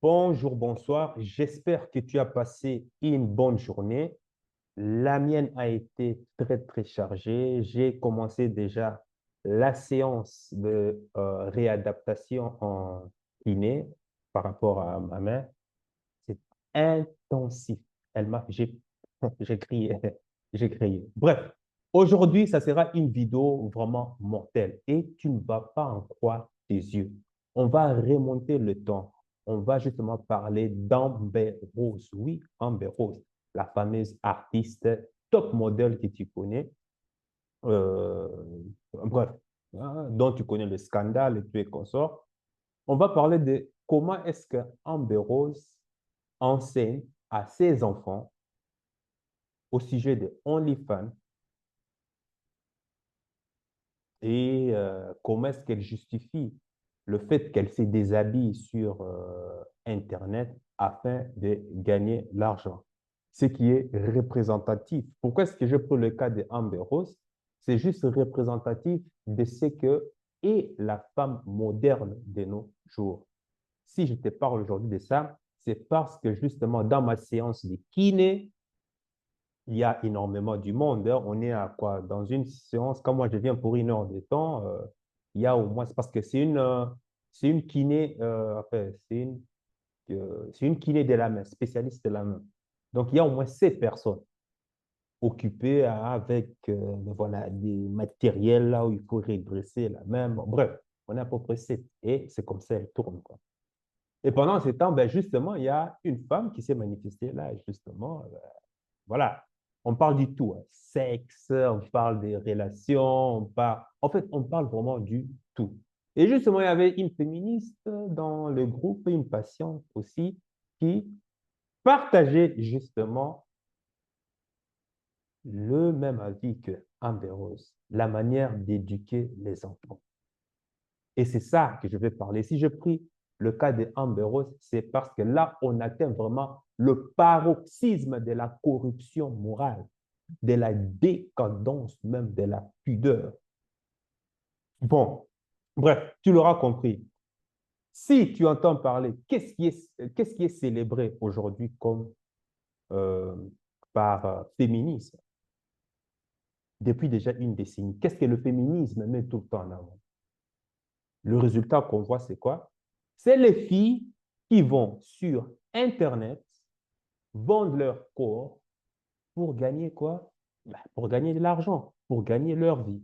Bonjour, bonsoir. J'espère que tu as passé une bonne journée. La mienne a été très, très chargée. J'ai commencé déjà la séance de réadaptation en kiné par rapport à ma main. C'est intensif. J'ai, j'ai crié, j'ai crié. Bref, aujourd'hui, ça sera une vidéo vraiment mortelle et tu ne vas pas en croire tes yeux. On va remonter le temps. On va justement parler d'Amber Rose. Oui, Amber Rose, la fameuse artiste top modèle que tu connais. Euh, bref, hein, dont tu connais le scandale et tout et consort. On va parler de comment est-ce que Amber Rose enseigne à ses enfants au sujet de OnlyFans et comment est-ce qu'elle justifie le fait qu'elle se déshabille sur Internet afin de gagner l'argent. Ce qui est représentatif. Pourquoi est-ce que je prends le cas de Amber Rose? C'est juste représentatif de ce que est la femme moderne de nos jours. Si je te parle aujourd'hui de ça, c'est parce que justement dans ma séance de kiné, il y a énormément du monde, hein. On est à quoi? Dans une séance, quand moi je viens pour une heure de temps, il y a au moins, c'est parce que c'est une kiné, enfin, c'est une kiné de la main, spécialiste de la main. Donc, il y a au moins 7 personnes occupées avec voilà, des matériels là où il faut redresser la main. Bon, bref, on est à peu près 7 et c'est comme ça, elle tourne, quoi. Et pendant ce temps, ben justement, il y a une femme qui s'est manifestée là, justement, voilà, on parle du tout, hein. Sexe, on parle des relations, en fait, on parle vraiment du tout. Et justement, il y avait une féministe dans le groupe, une patiente aussi, qui partageait justement le même avis que Amber Rose, la manière d'éduquer les enfants. Et c'est ça que je vais parler. Si je pris le cas de Amber Rose, c'est parce que là, on atteint vraiment le paroxysme de la corruption morale, de la décadence même de la pudeur. Bon, bref, tu l'auras compris. Si tu entends parler, qu'est-ce qui est célébré aujourd'hui comme euh, par féminisme depuis déjà une décennie? Qu'est-ce que le féminisme met tout le temps en avant? Le résultat qu'on voit, c'est quoi? C'est les filles qui vont sur Internet vendre leur corps pour gagner quoi? Ben, pour gagner de l'argent, pour gagner leur vie.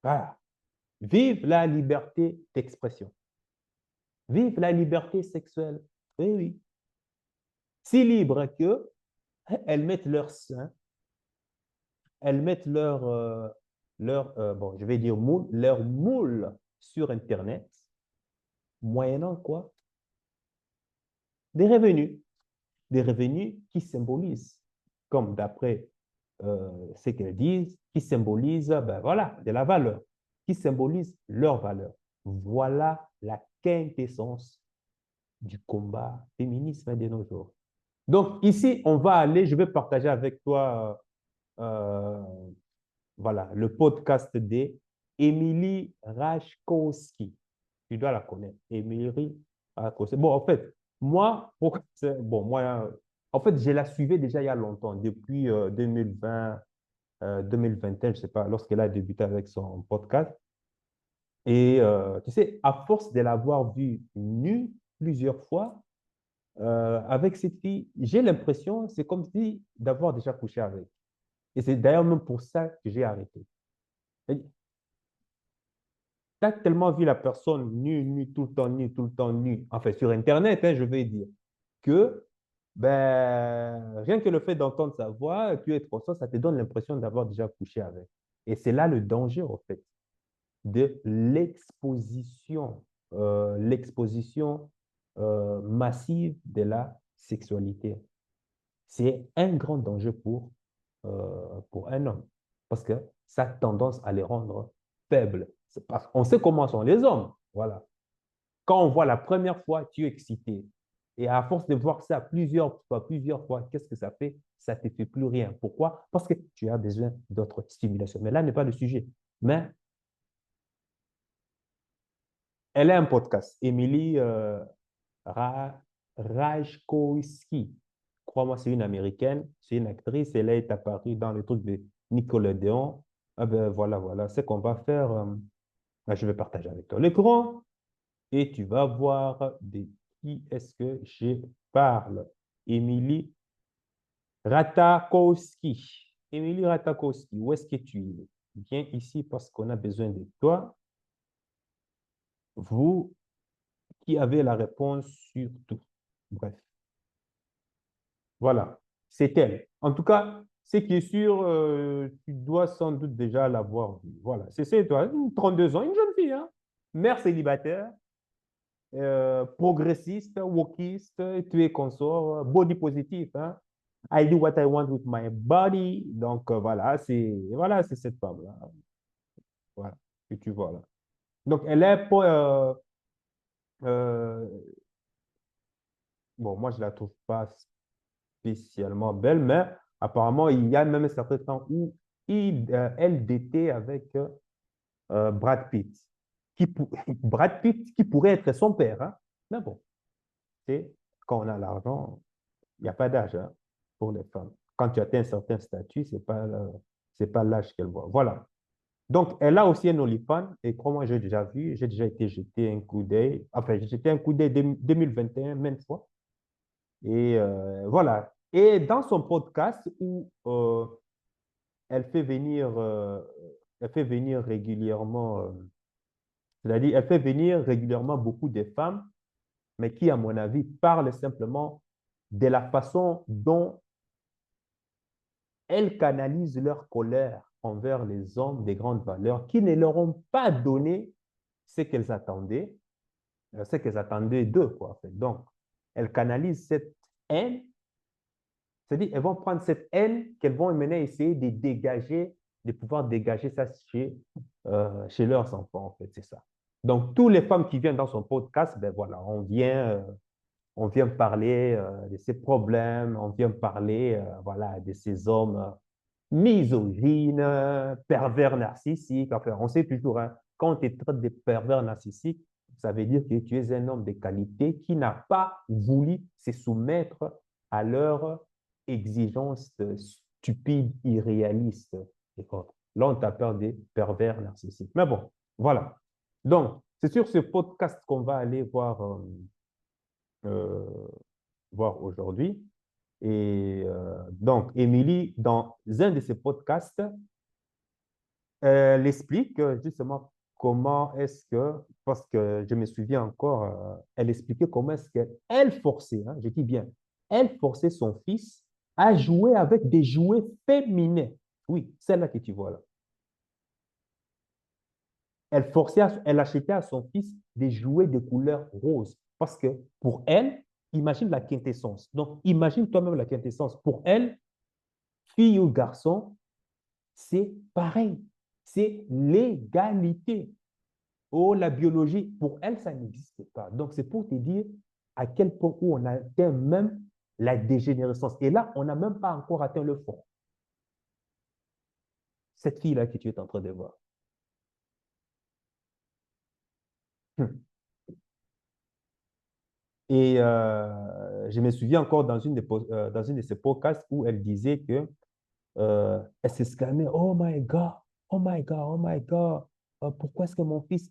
Voilà. Vive la liberté d'expression. Vive la liberté sexuelle. Oui, oui. Si libre que elles mettent leur sein, elles mettent bon, je vais dire moule, leur moule sur Internet, moyennant quoi? Des revenus. Des revenus qui symbolisent, comme d'après ce qu'elles disent, qui symbolisent, ben voilà, de la valeur, qui symbolisent leur valeur. Voilà la quintessence du combat féministe de nos jours. Donc, ici, on va aller, je vais partager avec toi euh, voilà, le podcast d'Émilie Raczkowski. Tu dois la connaître, Émilie Raczkowski. Bon, en fait, moi, bon, moi, en fait, je la suivais déjà il y a longtemps, depuis 2020, 2021, je ne sais pas, lorsqu'elle a débuté avec son podcast. Et tu sais, à force de l'avoir vue nue plusieurs fois, avec cette fille, j'ai l'impression, c'est comme si d'avoir déjà couché avec. Et c'est d'ailleurs même pour ça que j'ai arrêté. Tu as tellement vu la personne nue, nue, tout le temps nue, tout le temps nue, enfin sur Internet, hein, je vais dire, que ben, rien que le fait d'entendre sa voix, puis être conscient, ça te donne l'impression d'avoir déjà couché avec. Et c'est là le danger, en fait, de l'exposition massive de la sexualité. C'est un grand danger pour un homme parce que ça a tendance à les rendre faibles. Parce qu'on sait comment sont les hommes. Voilà. Quand on voit la première fois, tu es excité. Et à force de voir ça plusieurs fois, qu'est-ce que ça fait? Ça ne te fait plus rien. Pourquoi? Parce que tu as besoin d'autres stimulations. Mais là n'est pas le sujet. Mais Elle a un podcast, Emily Rajkowski. Crois-moi, c'est une Américaine, c'est une actrice. Elle est apparue dans le truc de Nickelodeon. Ah ben voilà, voilà. C'est qu'on va faire. Ben, je vais partager avec toi l'écran et tu vas voir de qui est-ce que je parle. Emily Ratakowski. Emily Ratakowski, où est-ce que tu es? Viens ici parce qu'on a besoin de toi. Vous qui avez la réponse sur tout. Bref. Voilà, c'est elle. En tout cas, ce qui est sûr, tu dois sans doute déjà l'avoir vu. Voilà, c'est toi, 32 ans, une jeune fille, hein? Mère célibataire, progressiste, wokiste, tu es consort, body positif, hein? I do what I want with my body. Donc, voilà, c'est cette femme-là. Voilà, que tu vois là. Donc, elle est pas, euh, bon, moi, je la trouve pas spécialement belle, mais apparemment, il y a même un certain temps où elle datait avec Brad Pitt, Brad Pitt qui pourrait être son père. Hein? Mais bon, c'est quand on a l'argent, il n'y a pas d'âge hein, pour les femmes. Quand tu atteins un certain statut, c'est pas l'âge qu'elle voit. Voilà. Donc, elle a aussi un OnlyFans et comme moi, j'ai déjà vu, j'ai déjà été jeté un coup d'œil. Enfin, j'ai jeté un coup d'œil 2021, maintes fois. Et voilà. Et dans son podcast où elle fait venir, euh, elle fait venir régulièrement, c'est-à-dire elle fait venir régulièrement beaucoup de femmes, mais qui, à mon avis, parlent simplement de la façon dont elles canalisent leur colère envers les hommes des grandes valeurs qui ne leur ont pas donné ce qu'elles attendaient d'eux, quoi, en fait. Donc, elles canalisent cette haine. C'est-à-dire, elles vont prendre cette haine qu'elles vont mener à essayer de dégager, de pouvoir dégager ça chez leurs enfants, en fait, c'est ça. Donc, toutes les femmes qui viennent dans son podcast, ben voilà, on vient parler de ces problèmes, on vient parler, voilà, de ces hommes misogynes, pervers narcissiques. Enfin, on sait toujours, hein, quand on te traite de pervers narcissique, ça veut dire que tu es un homme de qualité qui n'a pas voulu se soumettre à leurs exigences stupides, irréalistes. Là, on t'appelle des pervers narcissiques. Mais bon, voilà. Donc, c'est sur ce podcast qu'on va aller euh, voir aujourd'hui. Et donc, Émilie, dans un de ses podcasts, elle explique justement comment est-ce que, parce que je me souviens encore, elle expliquait comment est-ce qu'elle forçait, hein, je dis bien, elle forçait son fils à jouer avec des jouets féminins. Oui, celle-là que tu vois là. Elle achetait à son fils des jouets de couleur rose parce que pour elle, imagine la quintessence. Donc, imagine toi-même la quintessence. Pour elle, fille ou garçon, c'est pareil. C'est l'égalité. Oh, la biologie, pour elle, ça n'existe pas. Donc, c'est pour te dire à quel point où on atteint même la dégénérescence. Et là, on n'a même pas encore atteint le fond. Cette fille-là que tu es en train de voir. Hum. Et je me souviens encore dans une de ces podcasts où elle disait que elle s'exclamait, Oh my God, oh my God, oh my God, pourquoi est-ce que mon fils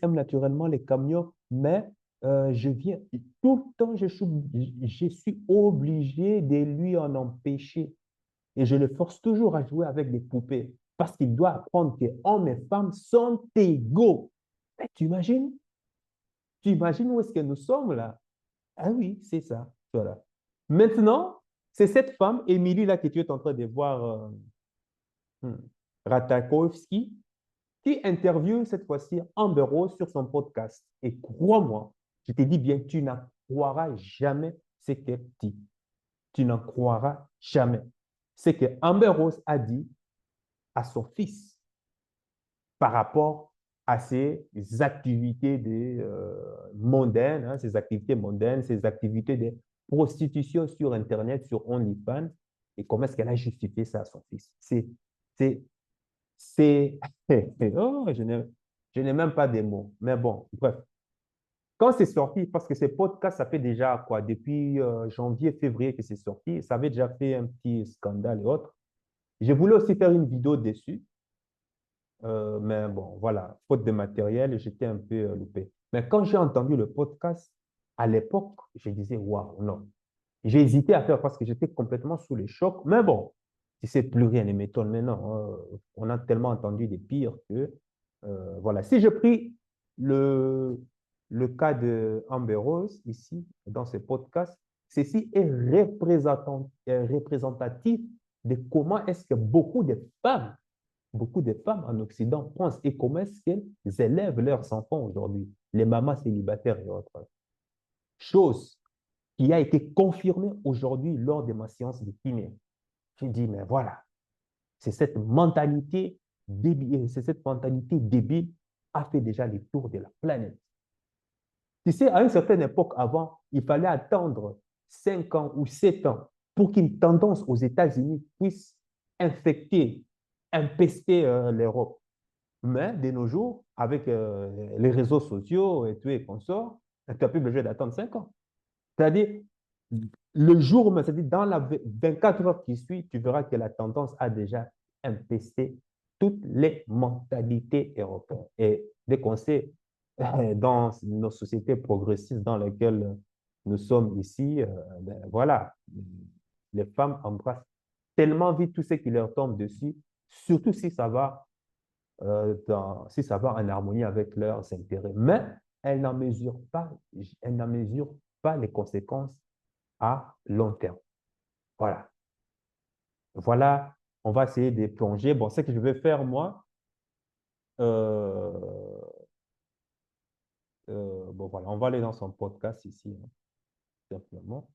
aime naturellement les camions, mais je viens tout le temps, je suis obligé de lui en empêcher. Et je le force toujours à jouer avec des poupées parce qu'il doit apprendre que hommes et femmes sont égaux. Eh, tu imagines où est-ce que nous sommes là? Ah oui, c'est ça. Voilà. Maintenant, c'est cette femme, Émilie, là, que tu es en train de voir, hmm, Ratakowski, qui interviewe cette fois-ci Amber Rose sur son podcast. Et crois-moi, je te dis bien, tu n'en croiras jamais ce qu'elle dit. Tu n'en croiras jamais. C'est que Amber Rose a dit à son fils par rapport à ses activités mondaines, hein, ses activités mondaines, ses activités de prostitution sur Internet, sur OnlyFans, et comment est-ce qu'elle a justifié ça à son fils. C'est, oh, Je n'ai même pas des mots. Mais bon, bref. Quand c'est sorti, parce que ces podcasts, ça fait déjà quoi, depuis janvier, février que c'est sorti, ça avait déjà fait un petit scandale et autres. Je voulais aussi faire une vidéo dessus, mais bon, voilà, faute de matériel, j'étais un peu loupé. Mais quand j'ai entendu le podcast, à l'époque, je disais, waouh, non. J'ai hésité à faire parce que j'étais complètement sous le choc. Mais bon, tu sais, plus rien ne m'étonne maintenant. On a tellement entendu des pires que, voilà. Si je pris le, le cas de Amber Rose ici, dans ce podcast, ceci est représentatif de comment est-ce que beaucoup de femmes en Occident pensent et comment est-ce qu'elles élèvent leurs enfants aujourd'hui, les mamans célibataires et autres. Chose qui a été confirmée aujourd'hui lors de ma séance de kiné. J'ai dit, mais voilà, c'est cette mentalité débile a fait déjà le tour de la planète. Tu sais, à une certaine époque avant, il fallait attendre 5 ans ou 7 ans pour qu'une tendance aux États-Unis puisse infecter, empester l'Europe. Mais de nos jours, avec les réseaux sociaux et tout et consorts, tu n'as plus besoin d'attendre 5 ans. C'est-à-dire, le jour, c'est-à-dire dans la 24 heures qui suit, tu verras que la tendance a déjà infesté toutes les mentalités européennes. Et dès qu'on sait, dans nos sociétés progressistes dans lesquelles nous sommes ici, ben voilà, les femmes embrassent tellement vite tout ce qui leur tombe dessus, surtout si ça va, si ça va en harmonie avec leurs intérêts. Mais elles n'en mesurent pas les conséquences à long terme. Voilà. Voilà, on va essayer de plonger. Bon, ce que je vais faire, moi, euh, bon, voilà, on va aller dans son podcast ici, hein, simplement.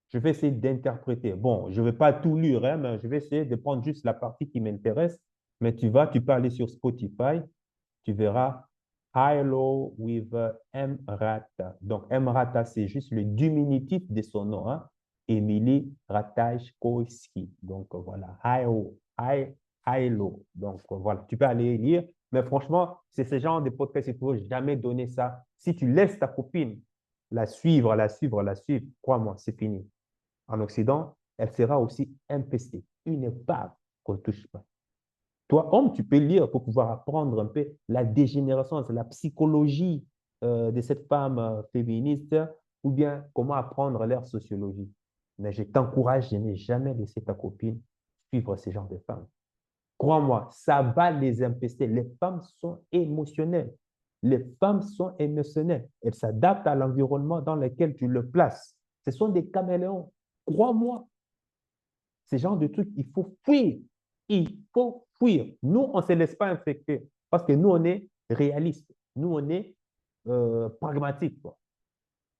Je vais essayer d'interpréter. Bon, je ne vais pas tout lire, hein, mais je vais essayer de prendre juste la partie qui m'intéresse. Mais tu peux aller sur Spotify, tu verras Hello with Emrata. Donc, Emrata, c'est juste le diminutif de son nom, hein? Émilie Ratajkowski. Donc, voilà, Hello. Donc, voilà, tu peux aller lire. Mais franchement, c'est ce genre de podcast, il ne faut jamais donner ça. Si tu laisses ta copine la suivre, crois-moi, c'est fini. En Occident, elle sera aussi impestée. Une épave qu'on ne touche pas. Toi, homme, tu peux lire pour pouvoir apprendre un peu la dégénérescence, la psychologie de cette femme féministe ou bien comment apprendre leur sociologie. Mais je t'encourage, je n'ai jamais laissé ta copine suivre ce genre de femmes. Crois-moi, ça va les empester. Les femmes sont émotionnelles. Les femmes sont émotionnelles. Elles s'adaptent à l'environnement dans lequel tu le places. Ce sont des caméléons. Crois-moi, ce genre de trucs, il faut fuir. Il faut fuir. Nous, on ne se laisse pas infecter parce que nous, on est réalistes. Nous, on est pragmatiques.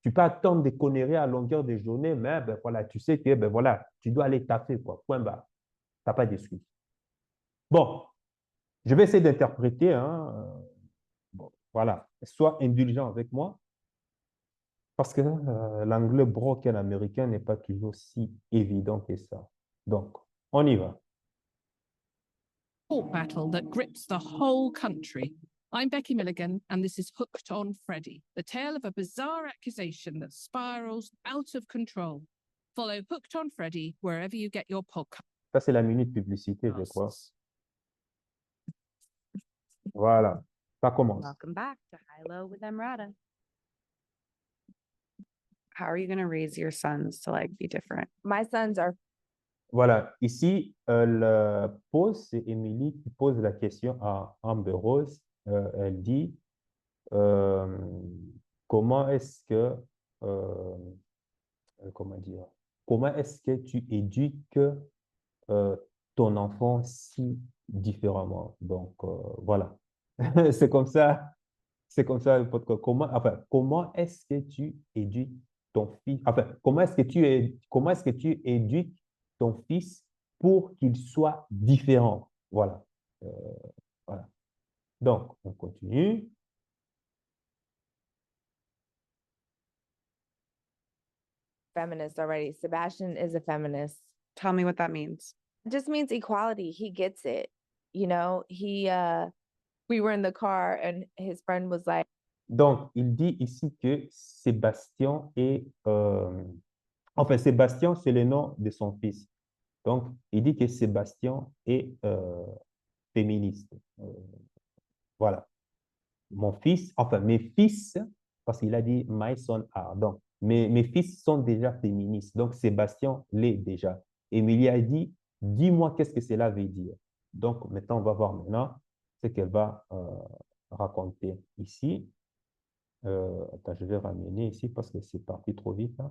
Tu peux attendre des conneries à longueur de journée, mais ben, voilà, tu sais que ben, voilà, tu dois aller taffer. Quoi. Point barre. Tu n'as pas d'excuse. Bon, je vais essayer d'interpréter. Hein, bon, voilà. Sois indulgent avec moi parce que l'anglais broken américain n'est pas toujours si évident que ça. Donc, on y va. Court battle that grips the whole country. I'm Becky Milligan, and this is Hooked on Freddie, the tale of a bizarre accusation that spirals out of control. Follow Hooked on Freddie wherever you get your podcast. Ça, c'est la minute publicité, je crois. Voilà, ça commence. Welcome back to Hilo with Emrata. How are you going to raise your sons to like be different? My sons are Voilà, ici, elle pose, c'est Émilie qui pose la question à Amber Rose. Elle dit, comment est-ce que, comment dire, comment est-ce que tu éduques ton enfant si différemment? Donc, voilà. C'est comme ça, c'est comme ça, comment, enfin, comment est-ce que tu éduques ton fils, enfin, comment est-ce que tu éduques ton fils pour qu'il soit différent? Voilà. Euh, voilà. Donc, on continue. feminist already. Sebastian is a feminist. Tell me what that means. It just means equality. He gets it. You know, we were in the car and his friend was like, Donc, il dit ici que Sébastien est... enfin, Sébastien, c'est le nom de son fils. Donc, il dit que Sébastien est féministe. Voilà. Mon fils, enfin, mes fils, parce qu'il a dit my son are. Donc, mes fils sont déjà féministes. Donc, Sébastien l'est déjà. Émilie a dit, dis-moi qu'est-ce que cela veut dire. Donc, maintenant, on va voir maintenant ce qu'elle va raconter ici. Attends, je vais ramener ici parce que c'est parti trop vite, hein.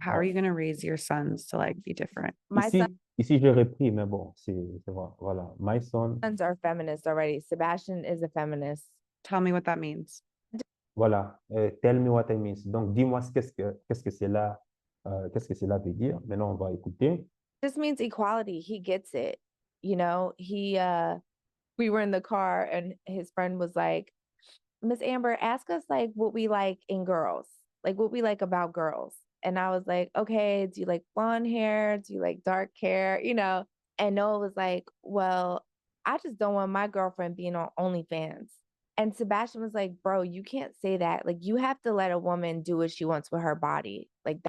How are you going to raise your sons to like be different? my Ici, ici j'ai repris, mais bon, c'est vrai. Voilà. My son, sons are feminists already. Sebastian is a feminist. Tell me what that means. voilà. Tell me what it means. Donc, dis-moi qu'est-ce que cela, qu'est-ce que cela veut dire. Maintenant, on va écouter. Just means equality. He gets it. You know, we were in the car and his friend was like, Miss Amber, ask us like what we like in girls, like what we like about girls. And I was like, okay, do you like blonde hair? Do you like dark hair? You know, and Noah was like, well, I just don't want my girlfriend being on OnlyFans. And Sebastian was like, bro, you can't say that. Like, you have to let a woman do what she wants with her body. Like,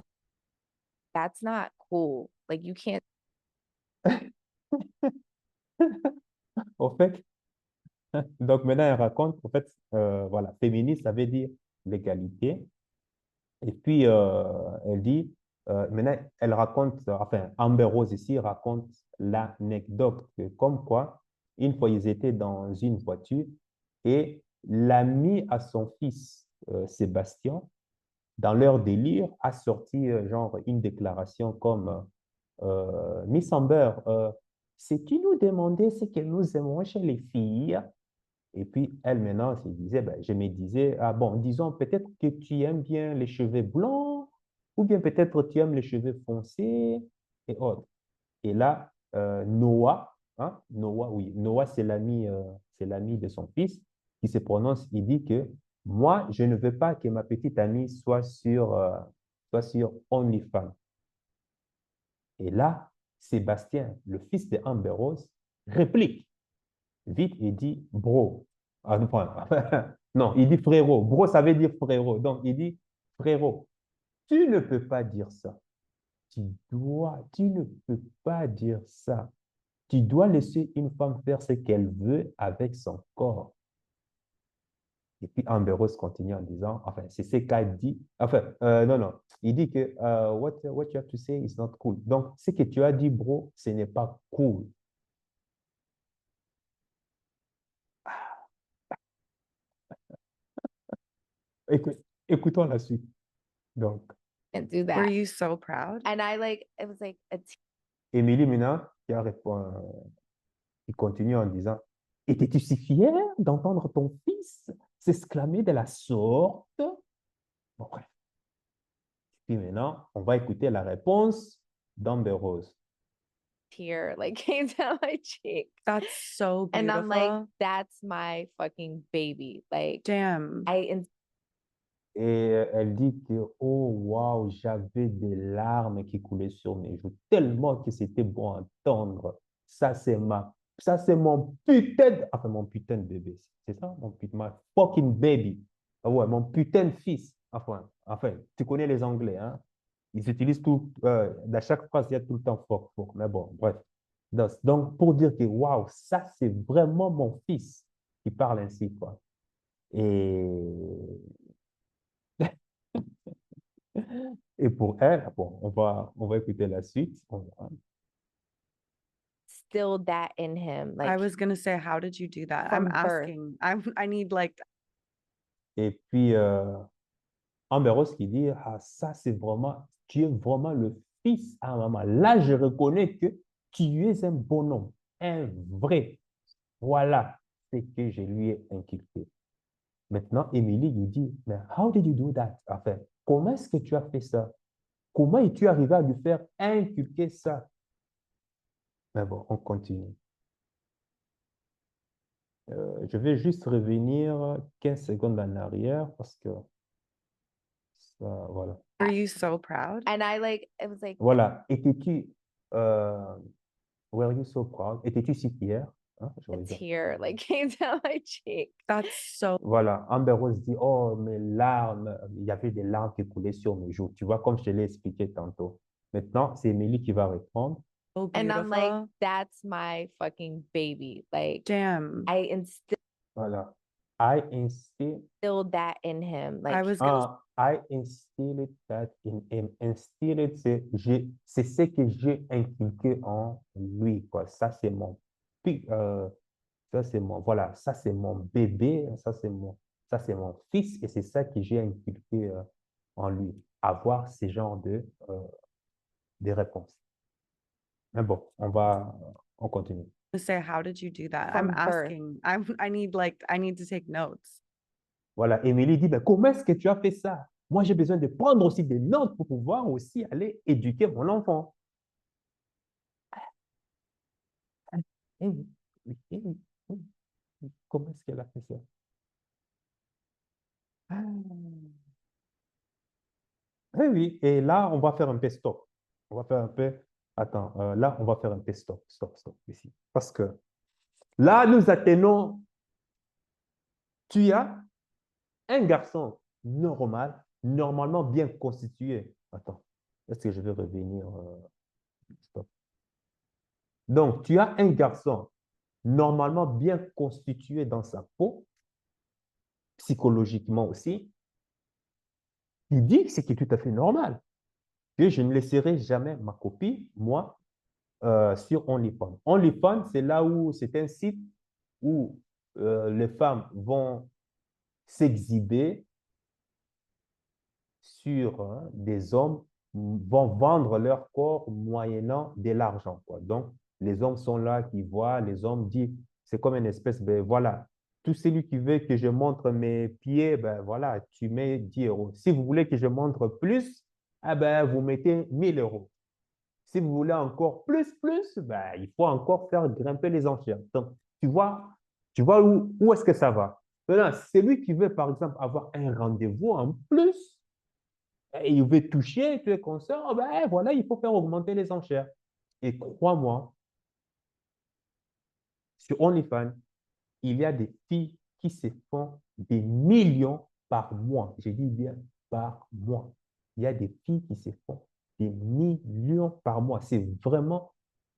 that's not cool. Like, you can't. Au fait, donc maintenant, elle raconte, en fait, voilà, féministe, ça veut dire l'égalité. Et puis, elle dit, maintenant, elle raconte, enfin, Amber Rose ici raconte l'anecdote que comme quoi, une fois, ils étaient dans une voiture et l'ami à son fils, Sébastien, dans leur délire, a sorti genre une déclaration comme Miss Amber, sais-tu nous demander ce que nous aimons chez les filles? Et puis, elle, maintenant, se disait, ben, je me disais, ah bon, disons peut-être que tu aimes bien les cheveux blancs, ou bien peut-être tu aimes les cheveux foncés, et autres. Et là, Noah, hein, Noah, oui, Noah, c'est l'ami de son fils, qui se prononce, il dit que moi, je ne veux pas que ma petite amie soit sur OnlyFans. Et là, Sébastien, le fils de Amber Rose, réplique vite et dit bro. Ah, non, non, il dit frérot. Bro, ça veut dire frérot. Donc, il dit frérot, tu ne peux pas dire ça. Tu ne peux pas dire ça. Tu dois laisser une femme faire ce qu'elle veut avec son corps. Et puis Amber Rose continue en disant, enfin, c'est ce qu'a dit, enfin, non, non, il dit que what you have to say is not cool. Donc, ce que tu as dit, bro, ce n'est pas cool. Écoutons la suite. Donc, Can't do Were that. you so proud? And I like, it was like a Émilie Mina, il continue en disant, étais-tu si fier d'entendre ton fils s'exclamer de la sorte? Bon, bref. Puis maintenant, on va écouter la réponse d'Amber Rose. tear like came down my cheek. That's so And beautiful. I'm like, that's my fucking baby. Like, Damn. Et elle dit que, oh, waouh, j'avais des larmes qui coulaient sur mes joues, tellement que c'était bon à entendre. Ça, c'est mon putain enfin, mon putain de bébé. C'est ça, mon putain, my fucking baby. Ah ouais, mon putain de fils. Enfin, tu connais les Anglais, hein? Ils utilisent tout, dans chaque phrase, il y a tout le temps fuck. Mais bon, bref. Donc, pour dire que, waouh, ça, c'est vraiment mon fils qui parle ainsi, quoi. Et Et pour elle, bon, on va écouter la suite. still that in him. Like, I was gonna say, how did you do that? I'm From birth. asking. I need like Et puis, Amber Rose qui dit, ah, ça, c'est vraiment, tu es vraiment le fils à maman. Là, je reconnais que tu es un bonhomme, un vrai. Voilà ce que je lui ai inculqué. Maintenant, Émilie lui dit, mais how did you do that? Enfin, comment est-ce que tu as fait ça? Comment es-tu arrivé à lui faire inculquer ça? Mais bon, on continue. Je vais juste revenir 15 secondes en arrière parce que ça, voilà. were you so proud? and I like, it was like, Voilà. Étais-tu, were you so proud? Étais-tu si fier? Hein, je A regarde. tear like came down my cheek. That's so Voilà, Amber Rose dit, oh, mes larmes, il y avait des larmes qui coulaient sur mes joues. Tu vois, comme je te l'ai expliqué tantôt. Maintenant, c'est Émilie qui va répondre. And I'm like, beautiful. that's my fucking baby. Like Damn. I instilled Voilà. I instill, that in him. I Like was gonna I instilled that in him. Instilled, c'est ce que j'ai inculqué en lui, quoi. Ça, c'est mon, voilà, ça, c'est mon bébé, ça, c'est mon fils, et c'est ça que j'ai inculqué en lui. Avoir ce genre de réponses. Mais bon, on continue. say, how did you do that? From I'm birth. asking. I need to take notes. Voilà, Émilie dit, ben, comment est-ce que tu as fait ça? Moi, j'ai besoin de prendre aussi des notes pour pouvoir aussi aller éduquer mon enfant. Eh oui, oui, eh oui, oui. Comment est-ce qu'elle a fait ça? Ah. Eh oui, et là, on va faire un peu stop. On va faire un peu, attends, là, on va faire un peu stop, stop, ici. Parce que là, nous atteignons, tu as un garçon normal, normalement bien constitué. Attends, est-ce que je vais revenir? Stop. Donc, tu as un garçon normalement bien constitué dans sa peau, psychologiquement aussi, qui dit que c'est tout à fait normal. Que je ne laisserai jamais ma copine, moi, sur OnlyFans. OnlyFans, c'est là où c'est un site où les femmes vont s'exhiber sur des hommes, vont vendre leur corps moyennant de l'argent, quoi. Donc, les hommes sont là qui voient, les hommes disent, c'est comme une espèce, ben voilà, tout celui qui veut que je montre mes pieds, ben voilà, tu mets 10 euros. Si vous voulez que je montre plus, eh ben, vous mettez 1000 euros. Si vous voulez encore plus, ben, il faut encore faire grimper les enchères. Donc, tu vois où est-ce que ça va? Maintenant, celui qui veut, par exemple, avoir un rendez-vous en plus, et il veut toucher, tu es conscient, ben voilà, il faut faire augmenter les enchères. Et crois-moi, sur OnlyFans, il y a des filles qui se font des millions par mois. Je dis bien par mois. Il y a des filles qui se font des millions par mois. C'est vraiment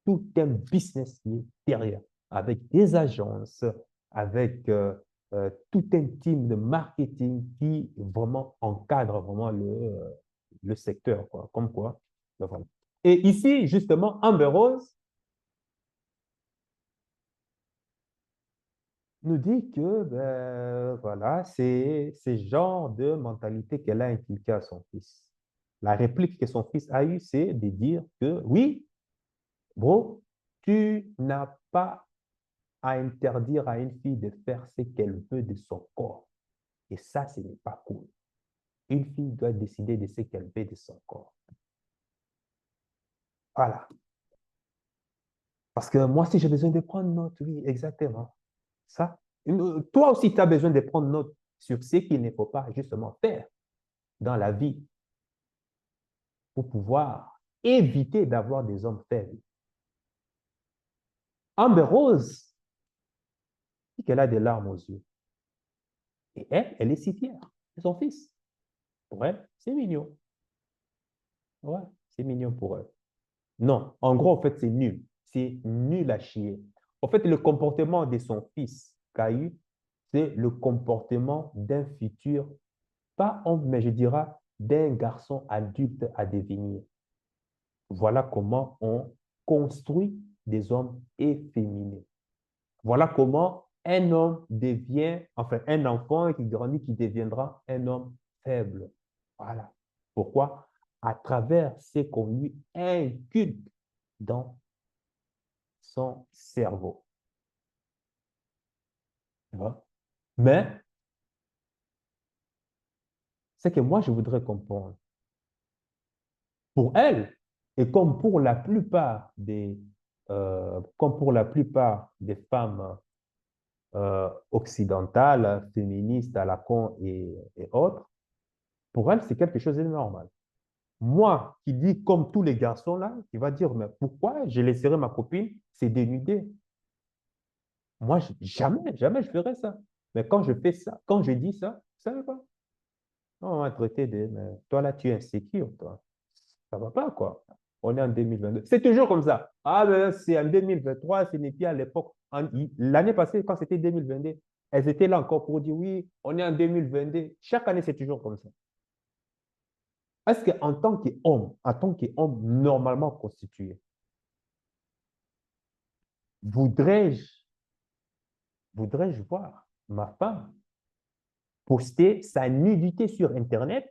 tout un business qui est derrière, avec des agences, avec tout un team de marketing qui vraiment encadre vraiment le secteur, quoi. Comme quoi. Ben voilà. Et ici, justement, Amber Rose nous dit que ben, voilà, c'est ce genre de mentalité qu'elle a inculqué à son fils. La réplique que son fils a eue, c'est de dire que oui, bro, tu n'as pas à interdire à une fille de faire ce qu'elle veut de son corps. Et ça, ce n'est pas cool. Une fille doit décider de ce qu'elle veut de son corps. Voilà. Parce que moi, si j'ai besoin de prendre note, oui, exactement. Ça. Toi aussi, tu as besoin de prendre note sur ce qu'il ne faut pas justement faire dans la vie pour pouvoir éviter d'avoir des hommes faibles. Amber Rose dit qu'elle a des larmes aux yeux. Et elle est si fière de son fils. Pour elle, c'est mignon. Ouais, c'est mignon pour elle. Non, en gros, en fait, c'est nul. C'est nul à chier. En fait, le comportement de son fils, Caillou, c'est le comportement d'un futur, pas homme, mais je dirais d'un garçon adulte à devenir. Voilà comment on construit des hommes efféminés. Voilà comment un homme devient, enfin, un enfant qui grandit, qui deviendra un homme faible. Voilà. Pourquoi? À travers ce qu'on lui inculque dans son cerveau. Tu vois? Mais, ce que moi, je voudrais comprendre, pour elle, et comme pour la plupart des femmes occidentales, féministes à la con et autres, pour elle, c'est quelque chose de normal. Moi, qui dis comme tous les garçons là, qui va dire, mais pourquoi je laisserai ma copine se dénuder? Moi, jamais, jamais je ferais ça. Mais quand je fais ça, quand je dis ça, vous savez quoi? On va traiter de, mais toi là, tu es insécure, toi. Ça va pas, quoi. On est en 2022. C'est toujours comme ça. Ah, ben, c'est en 2023, ce n'est plus à l'époque. L'année passée, quand c'était 2022, elles étaient là encore pour dire oui, on est en 2022. Chaque année, c'est toujours comme ça. Est-ce en tant qu'homme normalement constitué, voudrais-je, voudrais-je voir ma femme poster sa nudité sur Internet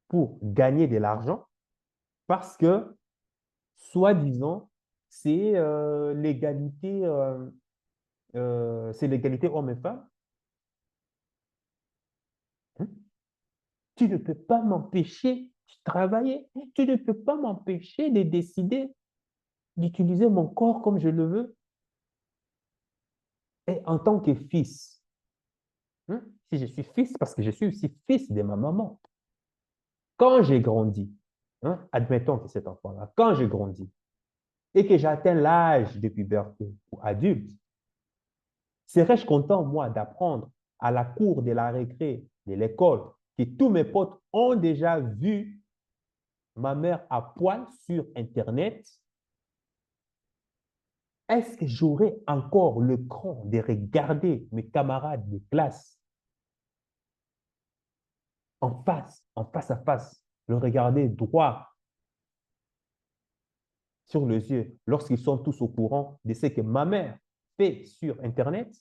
pour gagner de l'argent parce que, soi-disant, c'est c'est l'égalité homme et femme? Hein? Tu ne peux pas m'empêcher de travailler. Tu ne peux pas m'empêcher de décider d'utiliser mon corps comme je le veux. Et en tant que fils, hein, si je suis fils, parce que je suis aussi fils de ma maman, quand j'ai grandi, hein, admettons que cet enfant-là, quand j'ai grandi et que j'atteins l'âge de puberté ou adulte, serais-je content, moi, d'apprendre à la cour de la récré de l'école que tous mes potes ont déjà vu ma mère à poil sur Internet? Est-ce que j'aurais encore le cran de regarder mes camarades de classe en face à face, le regarder droit sur les yeux lorsqu'ils sont tous au courant de ce que ma mère fait sur Internet?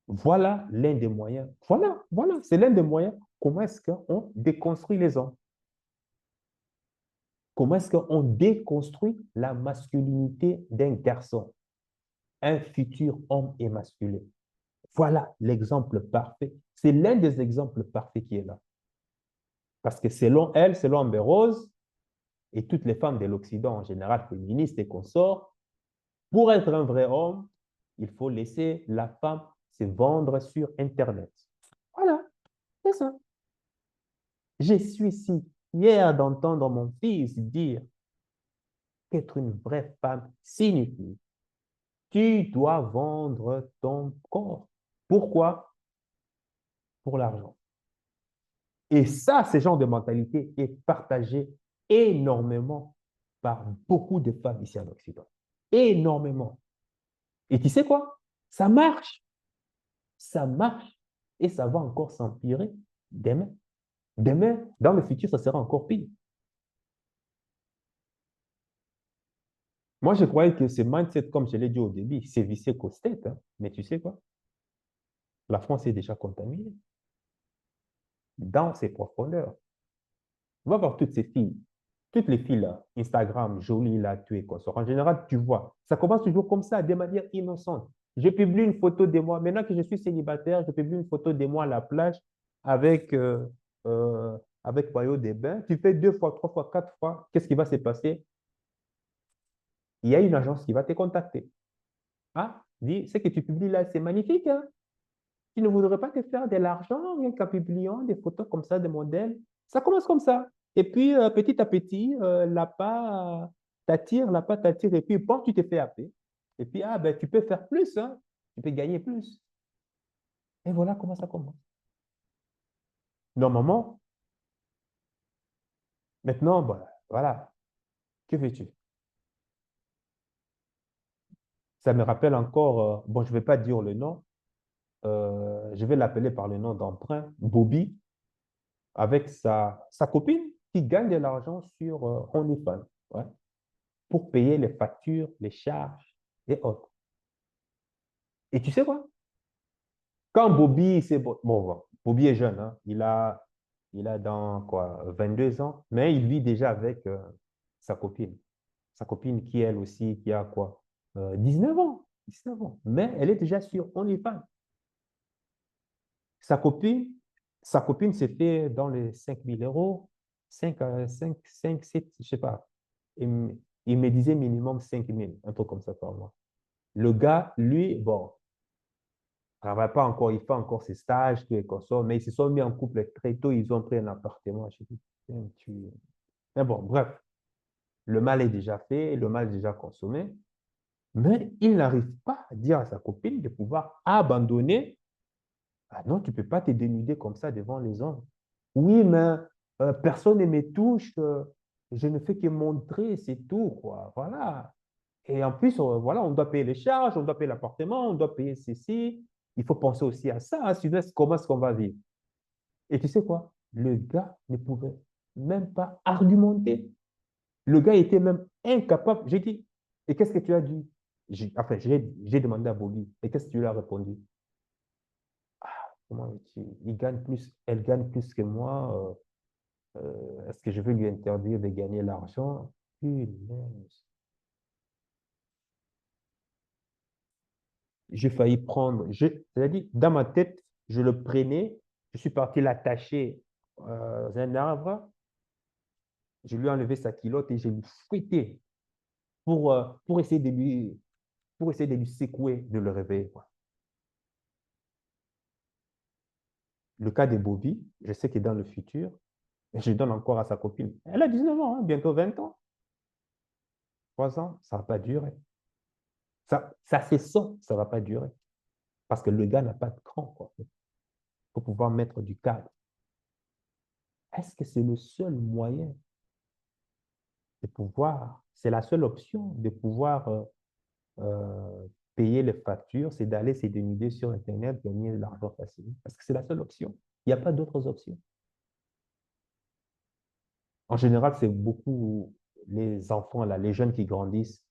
Voilà l'un des moyens. Voilà, c'est l'un des moyens. Comment est-ce qu'on déconstruit les hommes? Comment est-ce qu'on déconstruit la masculinité d'un garçon, un futur homme et masculin? Voilà l'exemple parfait. C'est l'un des exemples parfaits qui est là. Parce que selon elle, selon Amber Rose, et toutes les femmes de l'Occident en général, féministes et consorts, pour être un vrai homme, il faut laisser la femme se vendre sur Internet. Voilà, c'est ça. Je suis si fier d'entendre mon fils dire qu'être une vraie femme signifie tu dois vendre ton corps. Pourquoi? Pour l'argent. Et ça, ce genre de mentalité est partagé énormément par beaucoup de femmes ici en Occident. Énormément. Et tu sais quoi? Ça marche. Ça marche. Et ça va encore s'empirer demain. Demain, dans le futur, ça sera encore pire. Moi, je croyais que ce mindset, comme je l'ai dit au début, c'est vissé qu'aux têtes. Hein. Mais tu sais quoi? La France est déjà contaminée dans ses profondeurs. Va voir toutes ces filles, toutes les filles là, Instagram, jolies là, tu es consort. En général, tu vois, ça commence toujours comme ça, de manière innocente. Je publie une photo de moi. Maintenant que je suis célibataire, je publie une photo de moi à la plage avec, euh, avec maillot de bain. Tu fais 2 fois, 3 fois, 4 fois. Qu'est-ce qui va se passer? Il y a une agence qui va te contacter. Ah, dis, ce que tu publies là, c'est magnifique. Hein? Tu ne voudrais pas te faire de l'argent rien qu'en publiant des photos comme ça de modèles? Ça commence comme ça. Et puis, petit à petit, l'appât t'attire, et puis, bon, tu te fais happer. Et puis, ah, ben, tu peux faire plus, hein? Tu peux gagner plus. Et voilà comment ça commence. Normalement, maintenant, ben, voilà, que veux-tu? Ça me rappelle encore, bon, je ne vais pas dire le nom, je vais l'appeler par le nom d'emprunt, Bobby, avec sa copine qui gagne de l'argent sur OnlyFans, ouais, pour payer les factures, les charges et autres. Et tu sais quoi? Quand Bobby, c'est bon, Bobby est jeune, hein, il a dans quoi, 22 ans, mais il vit déjà avec sa copine. Sa copine qui, elle aussi, qui a quoi? 19 ans. 19 ans. Mais elle est déjà sur OnlyFans. Sa copine, sa copine s'est fait dans les 5 000 euros, 5, 7, je ne sais pas. Il me disait minimum 5 000, un truc comme ça par mois. Le gars, lui, bon, il ne travaille pas encore, il fait encore ses stages, tout et consorts, mais ils se sont mis en couple très tôt, ils ont pris un appartement. Je dis, mais bon, bref. Le mal est déjà fait, le mal est déjà consommé, mais il n'arrive pas à dire à sa copine de pouvoir abandonner. Ah non, tu ne peux pas te dénuder comme ça devant les hommes. Oui, mais personne ne me touche, je ne fais que montrer, c'est tout, quoi. Voilà. Et en plus, voilà, on doit payer les charges, on doit payer l'appartement, on doit payer ceci. Il faut penser aussi à ça, hein, sinon, comment est-ce qu'on va vivre? Et tu sais quoi? Le gars ne pouvait même pas argumenter. Le gars était même incapable. J'ai dit, et qu'est-ce que tu as dit? Enfin, j'ai demandé à Bobby, et qu'est-ce que tu lui as répondu? Comment il gagne plus, elle gagne plus que moi. Est-ce que je vais lui interdire de gagner l'argent? Punaise. J'ai failli prendre, c'est-à-dire, dans ma tête, je le prenais, je suis parti l'attacher dans un arbre, je lui ai enlevé sa culotte et je lui fouetté pour essayer pour essayer de lui secouer, de le réveiller, quoi. Le cas de Bobby, je sais que dans le futur, je donne encore à sa copine. Elle a 19 ans, hein, bientôt 20 ans. 3 ans, ça ne va pas durer. Ça c'est ça ne va pas durer. Parce que le gars n'a pas de cran, quoi, pour pouvoir mettre du cadre. Est-ce que c'est le seul moyen de pouvoir, c'est la seule option de pouvoir payer les factures, c'est d'aller se dénuder sur Internet, gagner de l'argent facilement. Parce que c'est la seule option. Il n'y a pas d'autres options. En général, c'est beaucoup les enfants, là, les jeunes qui grandissent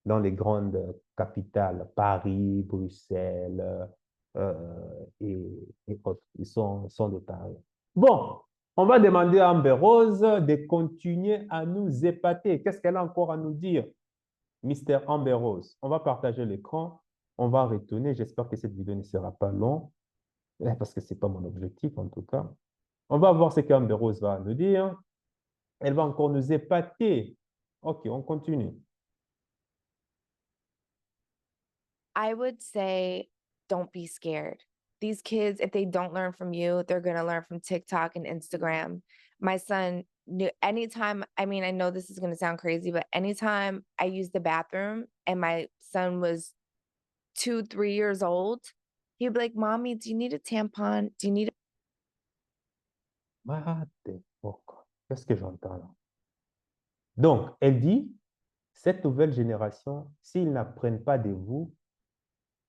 dans les grandes capitales, Paris, Bruxelles et autres. Ils sont de tarés. Bon, on va demander à Amber Rose de continuer à nous épater. Qu'est-ce qu'elle a encore à nous dire, Mister Amber Rose? On va partager l'écran. On va retourner. J'espère que cette vidéo ne sera pas longue, parce que ce n'est pas mon objectif en tout cas. On va voir ce qu'Amber Rose va nous dire. Elle va encore nous épater. OK, on continue. I would say don't be scared. These kids, if they don't learn from you, they're going to learn from TikTok and Instagram. My son knew anytime, I mean, I know this is going to sound crazy, but anytime I used the bathroom and my son was 2, 3 years old, he'd be like, Mommy, do you need a tampon? Do you need Qu'est-ce que j'entends là? Donc, elle dit, cette nouvelle génération, s'ils n'apprennent pas de vous,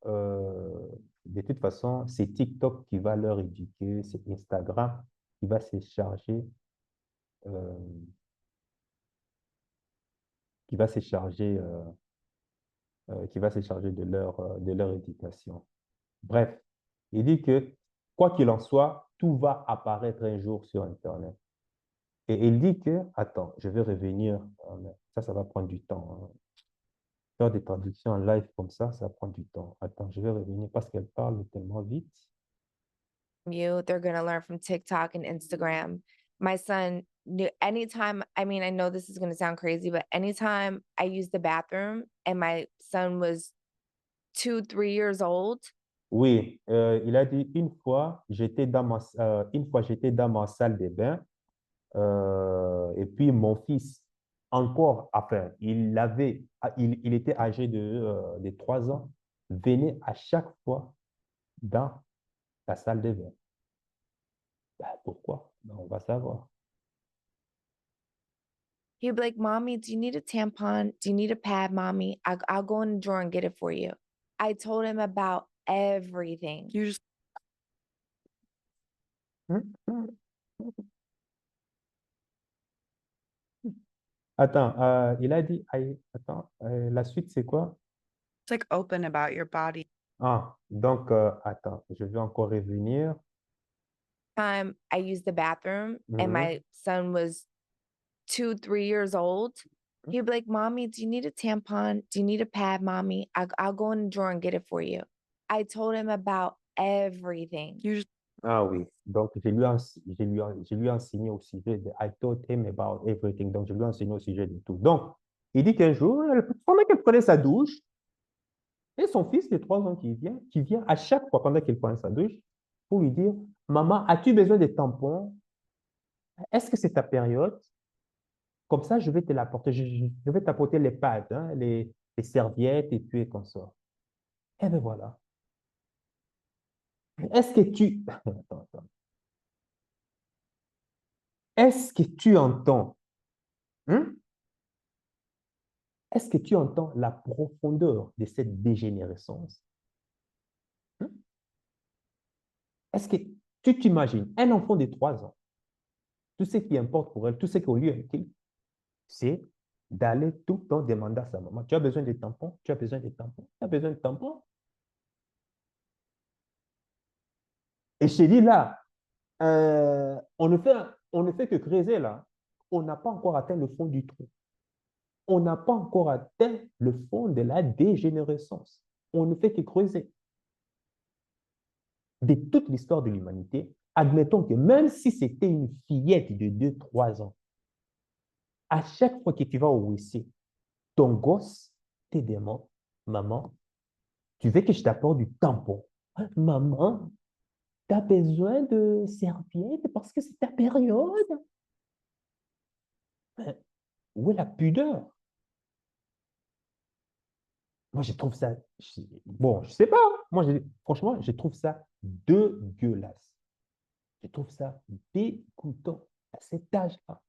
de toute façon, c'est TikTok qui va leur éduquer, c'est Instagram qui va se charger, euh, qui va se charger, qui va se charger de leur éducation. Bref, il dit que, quoi qu'il en soit, tout va apparaître un jour sur Internet. Et il dit que, attends, je vais revenir, ça va prendre du temps, hein. Faire des traductions en live comme ça prend du temps. Attends, je vais revenir parce qu'elle parle tellement vite. you? They're going to learn from TikTok and Instagram. My son knew anytime, I mean, I know this is going to sound crazy, but anytime I used the bathroom and my son was 2, 3 years old, Oui, il a dit une fois, j'étais dans ma salle de bain et puis mon fils, encore, enfin, il était âgé de 3 ans, venait à chaque fois dans la salle de bain. Ben, pourquoi? Ben, on va savoir. he'd be like, Mommy, do you need a tampon? Do you need a pad, Mommy? I'll go in the drawer and get it for you. I told him about everything. You just Attends, il a dit, attends, la suite c'est quoi? like open about your body. Ah, donc, attends, je vais encore revenir. Time I used the bathroom and Mhm. my son was 2, 3 years old, he'd be like, Mommy, do you need a tampon? Do you need a pad, Mommy? I'll go in the drawer and get it for you. I told him about everything. You just Ah oui, donc je lui ai enseigné au sujet de I told him about everything. Donc, je lui ai enseigné au sujet de tout. Donc, il dit qu'un jour, pendant qu'elle prenait sa douche, et son fils de 3 ans qui vient à chaque fois pendant qu'elle prend sa douche pour lui dire, Maman, as-tu besoin de tampons? Est-ce que c'est ta période? Comme ça, je vais te l'apporter. Je vais t'apporter les pâtes, hein, les serviettes et puis comme ça. Eh bien voilà. Est-ce que tu... Attends, attends. Est-ce que tu entends? Hein? Est-ce que tu entends la profondeur de cette dégénérescence? Hein? Est-ce que tu t'imagines un enfant de 3 ans, tout ce qui importe pour elle, tout ce qu'au lieu, c'est d'aller tout le temps demander à sa maman, tu as besoin de tampons, tu as besoin de tampons, tu as besoin de tampons. Et je te dis là, on ne fait que creuser là. On n'a pas encore atteint le fond du trou. On n'a pas encore atteint le fond de la dégénérescence. On ne fait que creuser. De toute l'histoire de l'humanité, admettons que même si c'était une fillette de 2, 3 ans, à chaque fois que tu vas au WC, ton gosse te demande, maman, tu veux que je t'apporte du tampon? Maman, tu as besoin de serviettes parce que c'est ta période. Où est la pudeur? Moi, je trouve ça... Bon, je sais pas. Moi, franchement, je trouve ça dégueulasse. Je trouve ça dégoûtant à cet âge-là.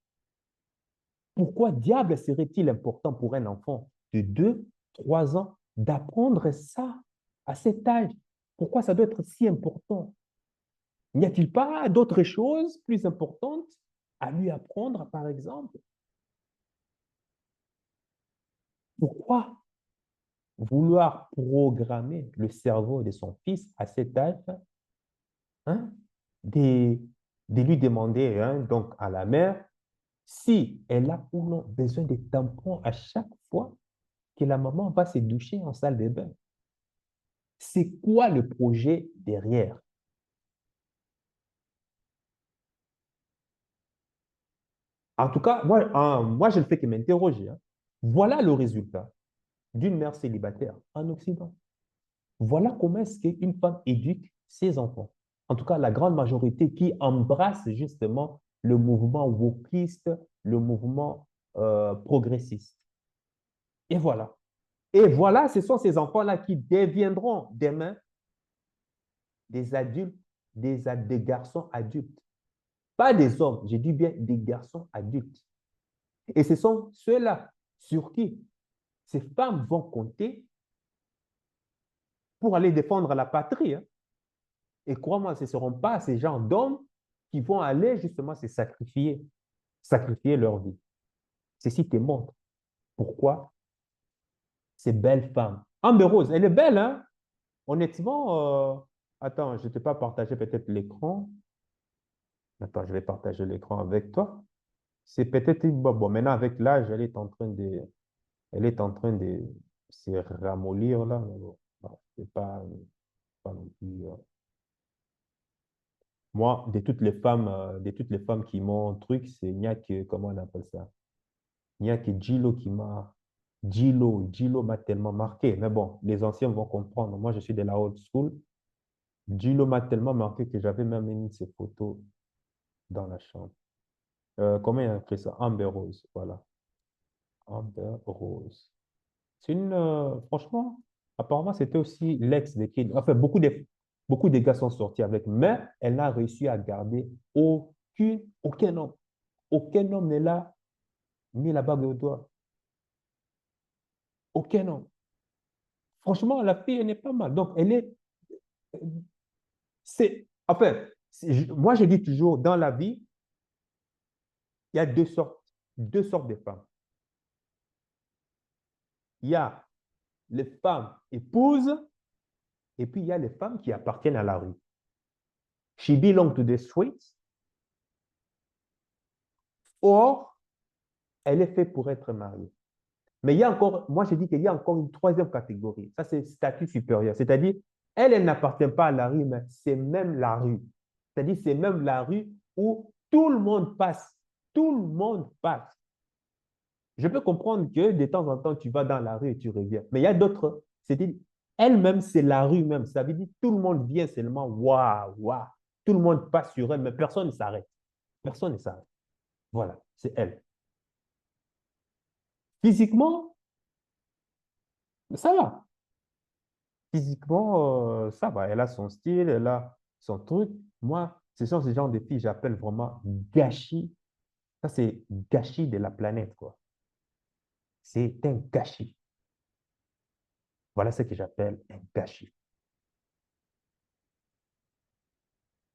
Pourquoi diable serait-il important pour un enfant de 2, 3 ans d'apprendre ça à cet âge? Pourquoi ça doit être si important? N'y a-t-il pas d'autres choses plus importantes à lui apprendre, par exemple? Pourquoi vouloir programmer le cerveau de son fils à cet âge, hein, de, de lui demander, hein, donc à la mère, si elle a ou non besoin de tampons à chaque fois que la maman va se doucher en salle de bain? C'est quoi le projet derrière? En tout cas, moi je ne fais que m'interroger, hein. Voilà le résultat d'une mère célibataire en Occident. Voilà comment est-ce qu'une femme éduque ses enfants. En tout cas, la grande majorité qui embrasse justement le mouvement wokiste, le mouvement progressiste. Et voilà. Et voilà, ce sont ces enfants-là qui deviendront demain des adultes, des garçons adultes. Pas des hommes, je dis bien des garçons adultes. Et ce sont ceux-là sur qui ces femmes vont compter pour aller défendre la patrie, hein. Et crois-moi, ce ne seront pas ces gens d'hommes qui vont aller justement se sacrifier leur vie. Ceci te montre pourquoi ces belles femmes. Amber Rose, elle est belle, hein? Honnêtement, attends, je ne t'ai pas partagé peut-être l'écran. Attends, je vais partager l'écran avec toi. C'est peut-être bon, maintenant avec l'âge, elle est en train de se ramollir là. Mais bon, c'est pas non plus. Moi, de toutes les femmes qui m'ont truc, il n'y a que, comment on appelle ça? Il n'y a que Gilo m'a tellement marqué. Mais bon, les anciens vont comprendre. Moi, je suis de la old school. Gilo m'a tellement marqué que j'avais même mis ses photos dans la chambre. Comment il a écrit ça? Amber Rose, voilà. Amber Rose. C'est franchement, apparemment, c'était aussi l'ex de Kid. Enfin, beaucoup de gars sont sortis avec, mais elle n'a réussi à garder aucun homme. Aucun homme n'est là, mis la bague au doigt. Aucun homme. Franchement, la fille, elle n'est pas mal. Donc, enfin, moi, je dis toujours, dans la vie, il y a deux sortes de femmes. Il y a les femmes épouses et puis il y a les femmes qui appartiennent à la rue. She belongs to the streets, or elle est faite pour être mariée. Mais il y a encore, moi je dis qu'il y a encore une troisième catégorie. Ça, c'est statut supérieur. C'est-à-dire, elle n'appartient pas à la rue, mais c'est même la rue. C'est-à-dire, c'est même la rue où tout le monde passe. Tout le monde passe. Je peux comprendre que de temps en temps, tu vas dans la rue et tu reviens. Mais il y a d'autres. C'est-à-dire, elle-même, c'est la rue même. Ça veut dire que tout le monde vient seulement, waouh, waouh. Tout le monde passe sur elle, mais personne ne s'arrête. Personne ne s'arrête. Voilà, c'est elle. Physiquement, ça va. Physiquement, ça va. Elle a son style, elle a son truc. Moi, ce sont ce genre de filles, j'appelle vraiment gâchis. Ça, c'est gâchis de la planète, quoi. C'est un gâchis. Voilà ce que j'appelle un gâchis.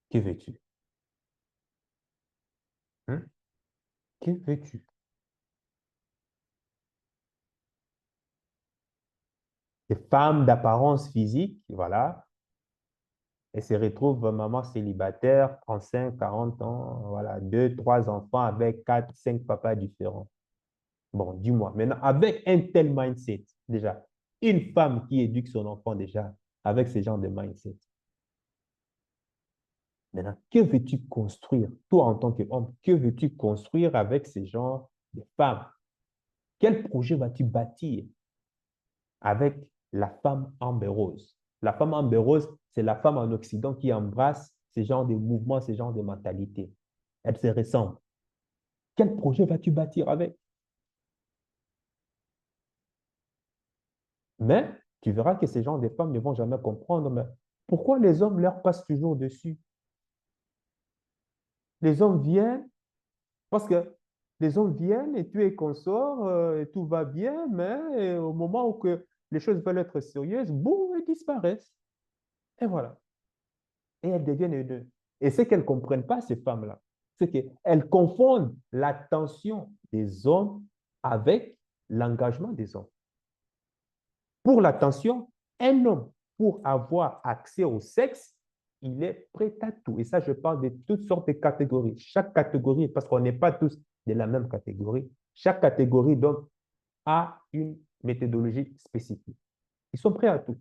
Que veux-tu? Hein? Que veux-tu? Des femmes d'apparence physique, voilà, et se retrouvent maman célibataire, 35, 40 ans, voilà, deux, trois enfants avec quatre, cinq papas différents. Bon, dis-moi, maintenant, avec un tel mindset, déjà, une femme qui éduque son enfant déjà avec ce genre de mindset, maintenant, que veux-tu construire, toi en tant qu'homme, que veux-tu construire avec ce genre de femmes? Quel projet vas-tu bâtir avec la femme Amber Rose? La femme Amber Rose, c'est la femme en Occident qui embrasse ce genre de mouvements, ce genre de mentalité. Elle se ressemble. Quel projet vas-tu bâtir avec? Mais tu verras que ces genres de femmes ne vont jamais comprendre, mais pourquoi les hommes leur passent toujours dessus? Les hommes viennent, parce que les hommes viennent et tu es consort, et tout va bien, mais au moment où que les choses veulent être sérieuses, boum, elles disparaissent. Et voilà. Et elles deviennent haineuses. Et ce qu'elles ne comprennent pas, ces femmes-là, c'est qu'elles confondent l'attention des hommes avec l'engagement des hommes. Pour l'attention, un homme, pour avoir accès au sexe, il est prêt à tout. Et ça, je parle de toutes sortes de catégories. Chaque catégorie, parce qu'on n'est pas tous de la même catégorie, chaque catégorie, donc, a une méthodologie spécifique. Ils sont prêts à tout.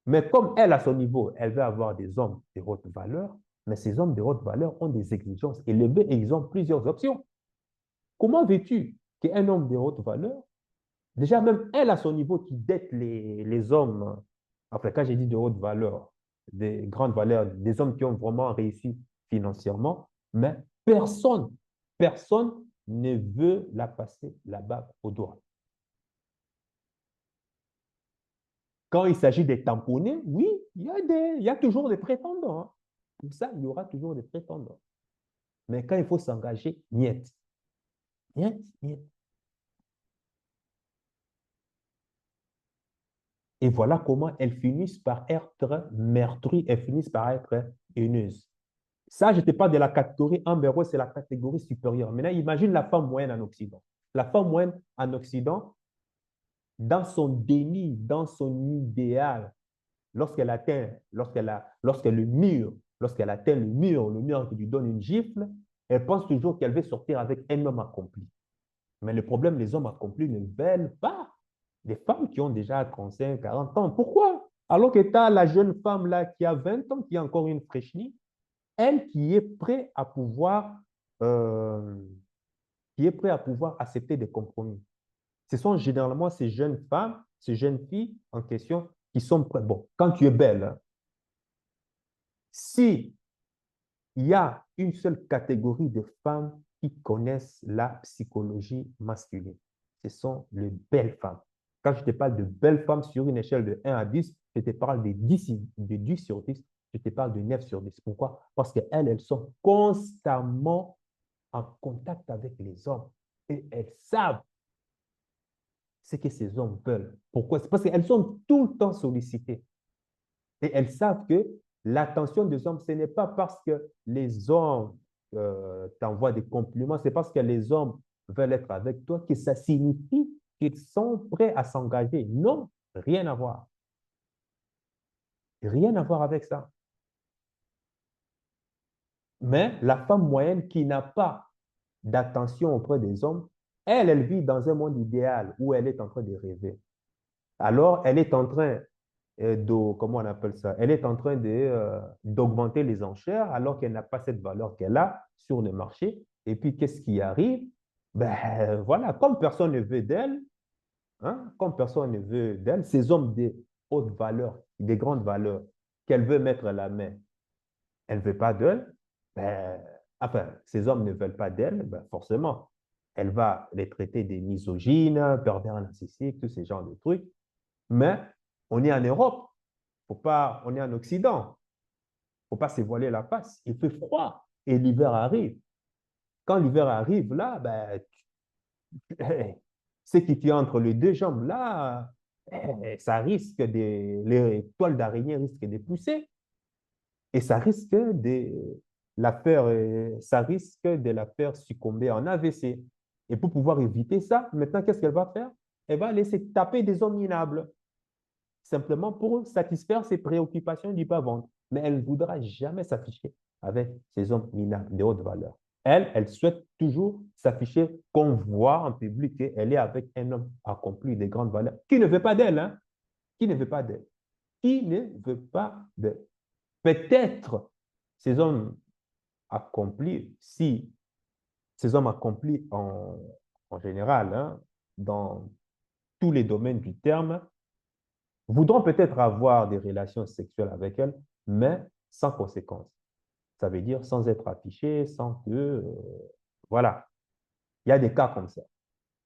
Mais comme elle, à son niveau, elle veut avoir des hommes de haute valeur, mais ces hommes de haute valeur ont des exigences élevées et ils ont plusieurs options. Comment veux-tu qu'un homme de haute valeur, déjà même elle, à son niveau, qui dette les hommes, enfin, quand j'ai dit de haute valeur, des grandes valeurs, des hommes qui ont vraiment réussi financièrement, mais personne ne veut la passer la bague au doigt. Quand il s'agit des tamponnés, oui, il y a toujours des prétendants, hein. Pour ça, il y aura toujours des prétendants. Mais quand il faut s'engager, niet. Niet, niet. Et voilà comment elles finissent par être meurtries, elles finissent par être haineuses. Ça, je ne te parle de la catégorie Amber Rose, c'est la catégorie supérieure. Maintenant, imagine la femme moyenne en Occident. La femme moyenne en Occident, dans son déni, dans son idéal, lorsqu'elle atteint, lorsqu'elle atteint le mur qui lui donne une gifle, elle pense toujours qu'elle veut sortir avec un homme accompli. Mais le problème, les hommes accomplis ne veulent pas des femmes qui ont déjà 35, 40 ans. Pourquoi? Alors que tu as la jeune femme là qui a 20 ans, qui est encore une fraîchenie, elle euh, qui est prêt à pouvoir accepter des compromis. Ce sont généralement ces jeunes femmes, ces jeunes filles en question qui sont prêtes. Bon, quand tu es belle, hein, si il y a une seule catégorie de femmes qui connaissent la psychologie masculine, ce sont les belles femmes. Quand je te parle de belles femmes sur une échelle de 1 à 10, je te parle de 10 sur 10, je te parle de 9 sur 10. Pourquoi? Parce qu'elles sont constamment en contact avec les hommes et elles savent ce que ces hommes veulent. Pourquoi? C'est parce qu'elles sont tout le temps sollicitées. Et elles savent que l'attention des hommes, ce n'est pas parce que les hommes t'envoient des compliments, c'est parce que les hommes veulent être avec toi que ça signifie qu'ils sont prêts à s'engager. Non, rien à voir. Rien à voir avec ça. Mais la femme moyenne qui n'a pas d'attention auprès des hommes, elle vit dans un monde idéal où elle est en train de rêver. Alors, elle est en train comment on appelle ça? Elle est en train d'augmenter les enchères alors qu'elle n'a pas cette valeur qu'elle a sur le marché. Et puis, qu'est-ce qui arrive? Ben voilà, comme personne ne veut d'elle, hein, comme personne ne veut d'elle, ces hommes de haute valeur, de grandes valeurs, qu'elle veut mettre à la main, elle ne veut pas d'elle, ben, enfin, ces hommes ne veulent pas d'elle, ben forcément, Elle va les traiter des misogynes, pervers narcissiques, tous ces genres de trucs. Mais on est en Europe, on est en Occident. Il ne faut pas se voiler la face. Il fait froid et l'hiver arrive. Quand l'hiver arrive, là, ben, ce qui tient entre les deux jambes, là, ça risque les toiles d'araignée risquent de pousser et ça risque de la faire succomber en AVC. Et pour pouvoir éviter ça, maintenant, qu'est-ce qu'elle va faire? Elle va laisser taper des hommes minables, simplement pour satisfaire ses préoccupations du bas-ventre. Mais elle ne voudra jamais s'afficher avec ces hommes minables de haute valeur. Elle souhaite toujours s'afficher qu'on voit en public qu'elle est avec un homme accompli de grandes valeurs, qui ne veut pas d'elle, hein? Qui ne veut pas d'elle? Qui ne veut pas d'elle? Peut-être ces hommes accomplis, si ces hommes accomplis en général, hein, dans tous les domaines du terme, voudront peut-être avoir des relations sexuelles avec elle, mais sans conséquence. Ça veut dire sans être affiché, sans que... voilà. Il y a des cas comme ça,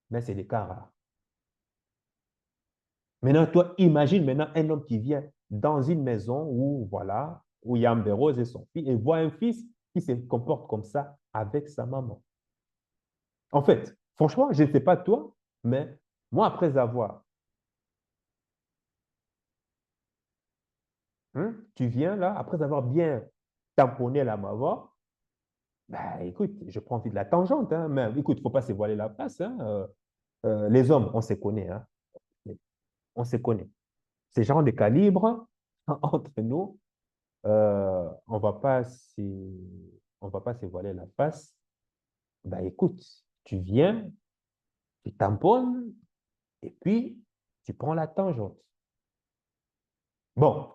mais c'est des cas rares. Maintenant, toi, imagine maintenant un homme qui vient dans une maison où, voilà, où il y a Amber Rose et son fils, et voit un fils qui se comporte comme ça avec sa maman. En fait, franchement, je ne sais pas toi, mais moi, après avoir, tu viens là, après avoir bien tamponné la maman, ben, écoute, je prends envie de la tangente, hein, mais écoute, il ne faut pas se voiler la face. Hein, les hommes, on se connaît. Hein, on se connaît. Ces genres de calibre, entre nous, on va pas se voiler la face. Ben, écoute, tu viens, tu tamponnes, et puis tu prends la tangente. Bon,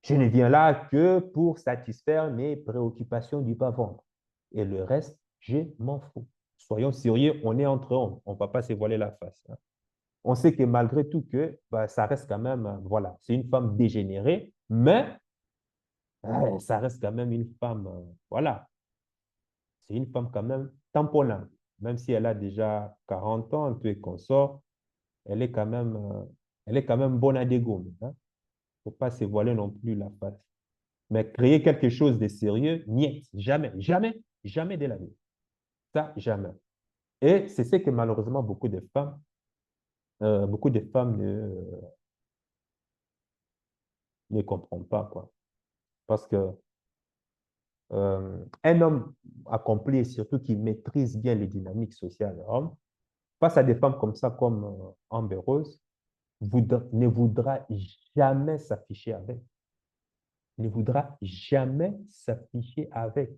je ne viens là que pour satisfaire mes préoccupations du bas-ventre. Et le reste, je m'en fous. Soyons sérieux, on est entre hommes, on ne va pas se voiler la face. Hein. On sait que malgré tout, bah, ça reste quand même, voilà, c'est une femme dégénérée, mais ça reste quand même une femme, voilà, c'est une femme quand même tamponnante. Même si elle a déjà 40 ans, un peu consort, elle est quand même, elle est quand même bonne à dégomme. Hein. Il ne faut pas se voiler non plus la face. Mais créer quelque chose de sérieux, niet, jamais, jamais, jamais de la vie. Ça, jamais. Et c'est ce que malheureusement beaucoup de femmes ne comprennent pas, quoi. Parce que un homme accompli et surtout qui maîtrise bien les dynamiques sociales de l'homme, face à des femmes comme ça, comme Amber Rose, ne voudra jamais s'afficher avec. Ne voudra jamais s'afficher avec.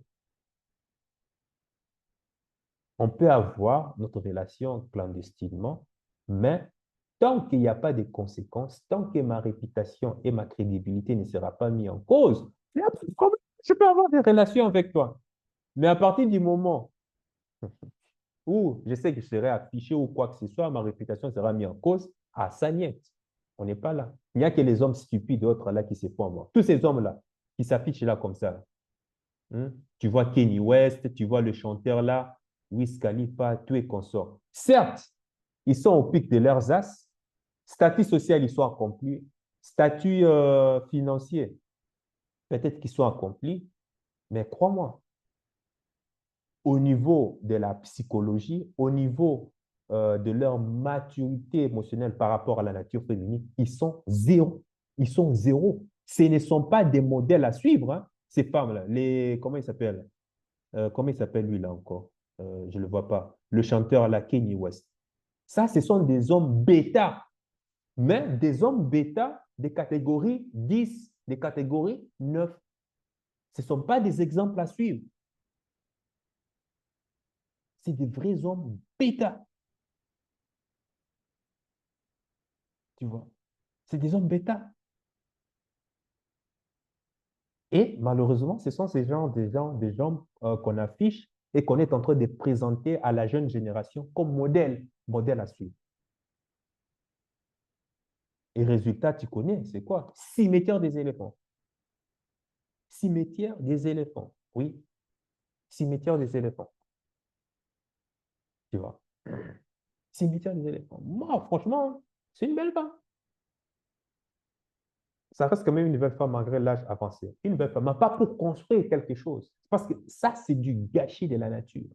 On peut avoir notre relation clandestinement, mais tant qu'il n'y a pas de conséquences, tant que ma réputation et ma crédibilité ne sera pas mis en cause, il n'y a pas de problème. Je peux avoir des relations avec toi. Mais à partir du moment où je sais que je serai affiché ou quoi que ce soit, ma réputation sera mise en cause, ah, ça n'y est. On n'est pas là. Il n'y a que les hommes stupides d'autres là qui se font avoir. Tous ces hommes-là qui s'affichent là comme ça. Tu vois Kanye West, tu vois le chanteur là, Wiz Khalifa, tout et consort. Certes, ils sont au pic de leurs as, statut social, ils sont accomplis, statut financier, peut-être qu'ils sont accomplis, mais crois-moi, au niveau de la psychologie, au niveau de leur maturité émotionnelle par rapport à la nature féminine, ils sont zéro. Ils sont zéro. Ce ne sont pas des modèles à suivre, hein, ces femmes-là. Comment il s'appelle lui là encore? Je ne le vois pas. Le chanteur là, Kanye West. Ça, ce sont des hommes bêta, mais des hommes bêta de catégorie 10, de catégorie 9. Ce ne sont pas des exemples à suivre. C'est des vrais hommes bêta. Tu vois? C'est des hommes bêta. Et malheureusement, ce sont des gens qu'on affiche et qu'on est en train de présenter à la jeune génération comme modèle à suivre. Et résultat, tu connais, c'est quoi? Cimetière des éléphants. Cimetière des éléphants, oui. Cimetière des éléphants. Tu vois? Cimetière des éléphants. Moi, franchement, c'est une belle femme. Ça reste quand même une belle femme malgré l'âge avancé. Une belle femme, mais pas pour construire quelque chose. Parce que ça, c'est du gâchis de la nature.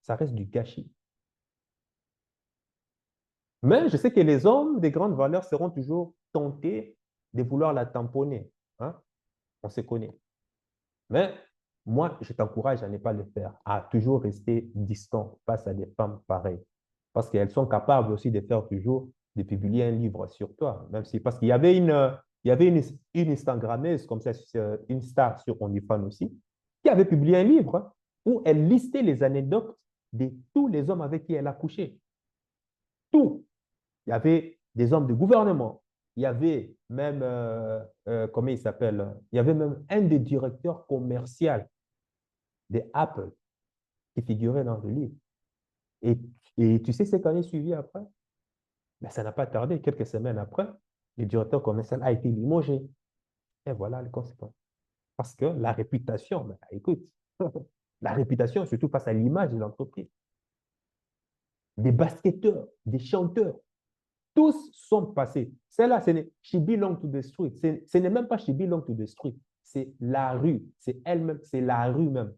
Ça reste du gâchis. Mais je sais que les hommes de grandes valeurs seront toujours tentés de vouloir la tamponner. Hein? On se connaît. Mais moi, je t'encourage à ne pas le faire, à toujours rester distant face à des femmes pareilles. Parce qu'elles sont capables aussi de faire toujours, de publier un livre sur toi. Même si, parce qu'il y avait une Instagrammeuse, comme ça, une star sur OnlyFans aussi, qui avait publié un livre hein, où elle listait les anecdotes de tous les hommes avec qui elle a couché. Tout. Il y avait des hommes de gouvernement. Il y avait même, comment il s'appelle? Il y avait même un des directeurs commerciaux de Apple qui figurait dans le livre. Et, et tu sais ce qu'on est suivi après? Ben, ça n'a pas tardé. Quelques semaines après, le directeur commercial a été limogé. Et voilà les conséquences. Parce que la réputation, ben, écoute, la réputation, surtout face à l'image de l'entreprise. Des basketteurs, des chanteurs, tous sont passés. Celle-là, she belong to the street. Ce n'est même pas she belong to the street. C'est la rue. C'est elle-même. C'est la rue même.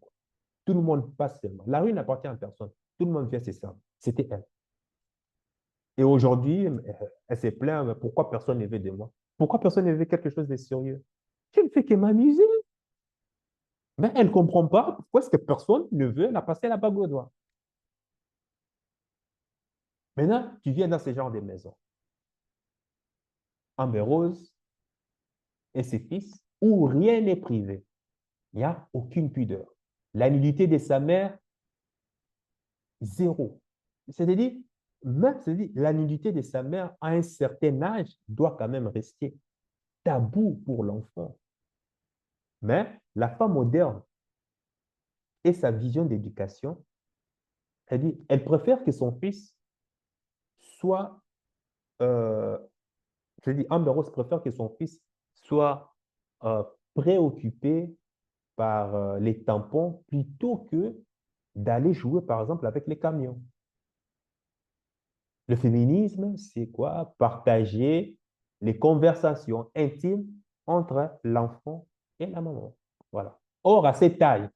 Tout le monde passe seulement. La rue n'appartient à personne. Tout le monde vient se servir. C'était elle. Et aujourd'hui, elle s'est plainte. Pourquoi personne ne veut de moi? Pourquoi personne ne veut quelque chose de sérieux? Je ne fais que m'amuser. Mais elle ne comprend pas pourquoi est-ce que personne ne veut la passer la bague au doigt. Maintenant, tu viens dans ce genre de maison. Amber Rose et ses fils, où rien n'est privé. Il n'y a aucune pudeur. La nudité de sa mère, zéro. C'est-à-dire, la nudité de sa mère à un certain âge doit quand même rester tabou pour l'enfant. Mais la femme moderne et sa vision d'éducation, elle préfère que son fils soit, Amber Rose préfère que son fils soit euh, préoccupé par les tampons plutôt que d'aller jouer, par exemple, avec les camions. Le féminisme, c'est quoi? Partager les conversations intimes entre l'enfant et la maman. Voilà. Or, à cette taille,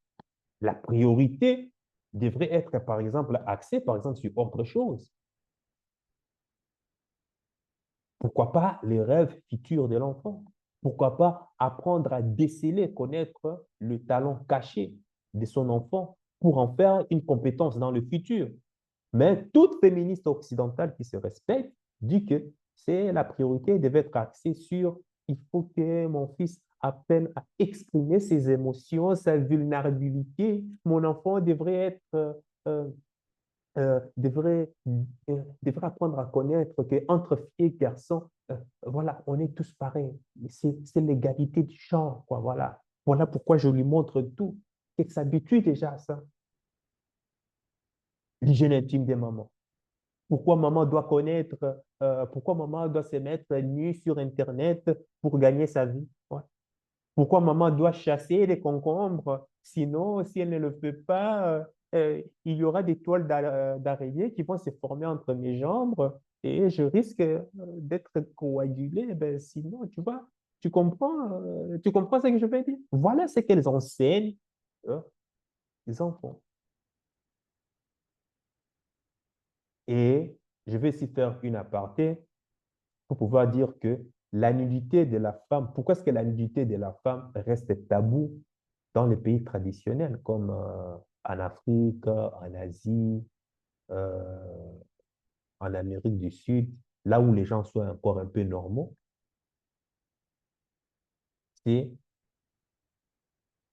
la priorité devrait être, par exemple, axée, par exemple, sur autre chose. Pourquoi pas les rêves futurs de l'enfant? Pourquoi pas apprendre à déceler, connaître le talent caché de son enfant pour en faire une compétence dans le futur? Mais toute féministe occidentale qui se respecte dit que c'est la priorité devait être axée sur il faut que mon fils apprenne à exprimer ses émotions, sa vulnérabilité. Mon enfant devrait être euh, devrait apprendre à connaître qu'entre filles et garçons, voilà, on est tous pareils. C'est l'égalité du genre, quoi, voilà. Voilà pourquoi je lui montre tout. Qu'elle s'habitue déjà à ça. L'hygiène intime des mamans. Pourquoi maman doit se mettre nue sur Internet pour gagner sa vie? Ouais. Pourquoi maman doit chasser les concombres? Sinon, si elle ne le fait pas, il y aura des toiles d'araignée qui vont se former entre mes jambes et je risque d'être coagulé. Ben, sinon, tu vois, tu comprends ce que je veux dire? Voilà ce qu'elles enseignent les enfants. Et je vais ici faire une aparté pour pouvoir dire que la nudité de la femme, pourquoi est-ce que la nudité de la femme reste tabou dans les pays traditionnels comme en Afrique, en Asie, euh, en Amérique du Sud, là où les gens sont encore un peu normaux, c'est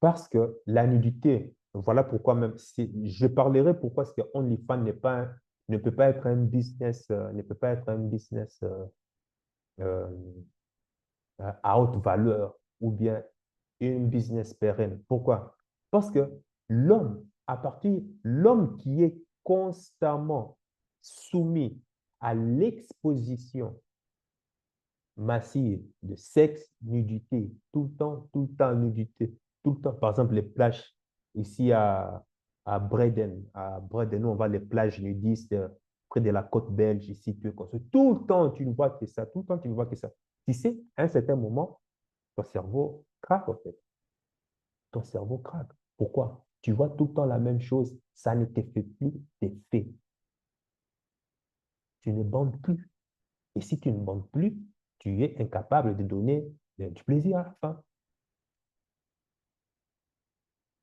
parce que la nudité, voilà pourquoi même, je parlerai pourquoi est-ce que OnlyFans ne peut pas être un business, ne peut pas être un business euh, à haute valeur ou bien une business pérenne. Pourquoi? Parce que l'homme qui est constamment soumis à l'exposition massive de sexe, nudité, tout le temps, nudité, tout le temps. Par exemple, les plages ici à Breden. À Breden, nous, on va les plages nudistes près de la côte belge, ici, tu es comme ça. Tout le temps, tu ne vois que ça. Tout le temps, tu ne vois que ça. Tu sais, à un certain moment, ton cerveau craque, en fait. Ton cerveau craque. Pourquoi? Tu vois tout le temps la même chose. Ça ne te fait plus d'effet. Tu ne bandes plus. Et si tu ne bandes plus, tu es incapable de donner du plaisir à la femme.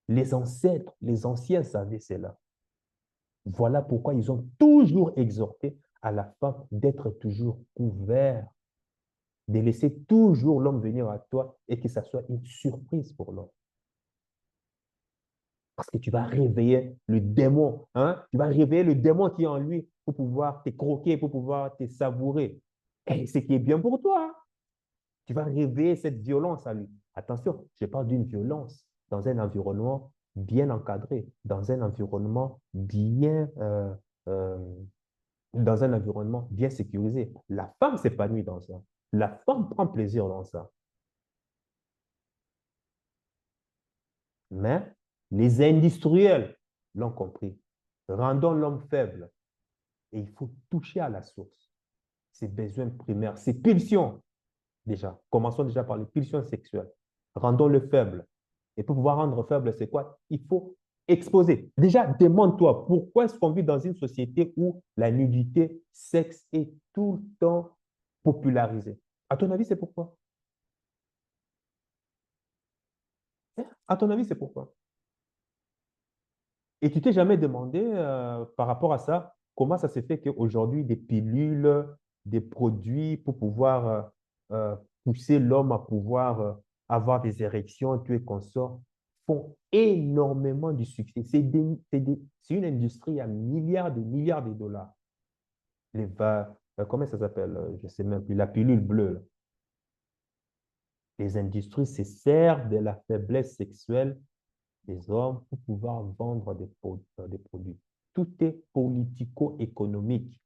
Les ancêtres, les anciens savaient cela. Voilà pourquoi ils ont toujours exhorté à la femme d'être toujours couvert, de laisser toujours l'homme venir à toi et que ça soit une surprise pour l'homme. Parce que tu vas réveiller le démon, hein? Tu vas réveiller le démon qui est en lui pour pouvoir te croquer, pour pouvoir te savourer. Et ce qui est bien pour toi, hein? Tu vas réveiller cette violence à lui. Attention, je parle d'une violence dans un environnement bien encadré, dans un environnement dans un environnement bien sécurisé. La femme s'épanouit dans ça. La femme prend plaisir dans ça. Mais les industriels l'ont compris. Rendons l'homme faible. Et il faut toucher à la source. Ses besoins primaires, ses pulsions. Déjà, commençons déjà par les pulsions sexuelles. Rendons-le faible. Et pour pouvoir rendre faible, c'est quoi? Il faut exposer. Déjà, demande-toi, pourquoi est-ce qu'on vit dans une société où la nudité, sexe est tout le temps popularisé? À ton avis, c'est pourquoi? À ton avis, c'est pourquoi? Et tu t'es jamais demandé par rapport à ça, comment ça se fait qu'aujourd'hui, des pilules, des produits pour pouvoir pousser l'homme à pouvoir avoir des érections, tu es consort, font énormément de succès. C'est une industrie à milliards de dollars. Comment ça s'appelle? Je ne sais même plus, la pilule bleue. Là. Les industries se servent de la faiblesse sexuelle des hommes pour pouvoir vendre des produits. Tout est politico-économique.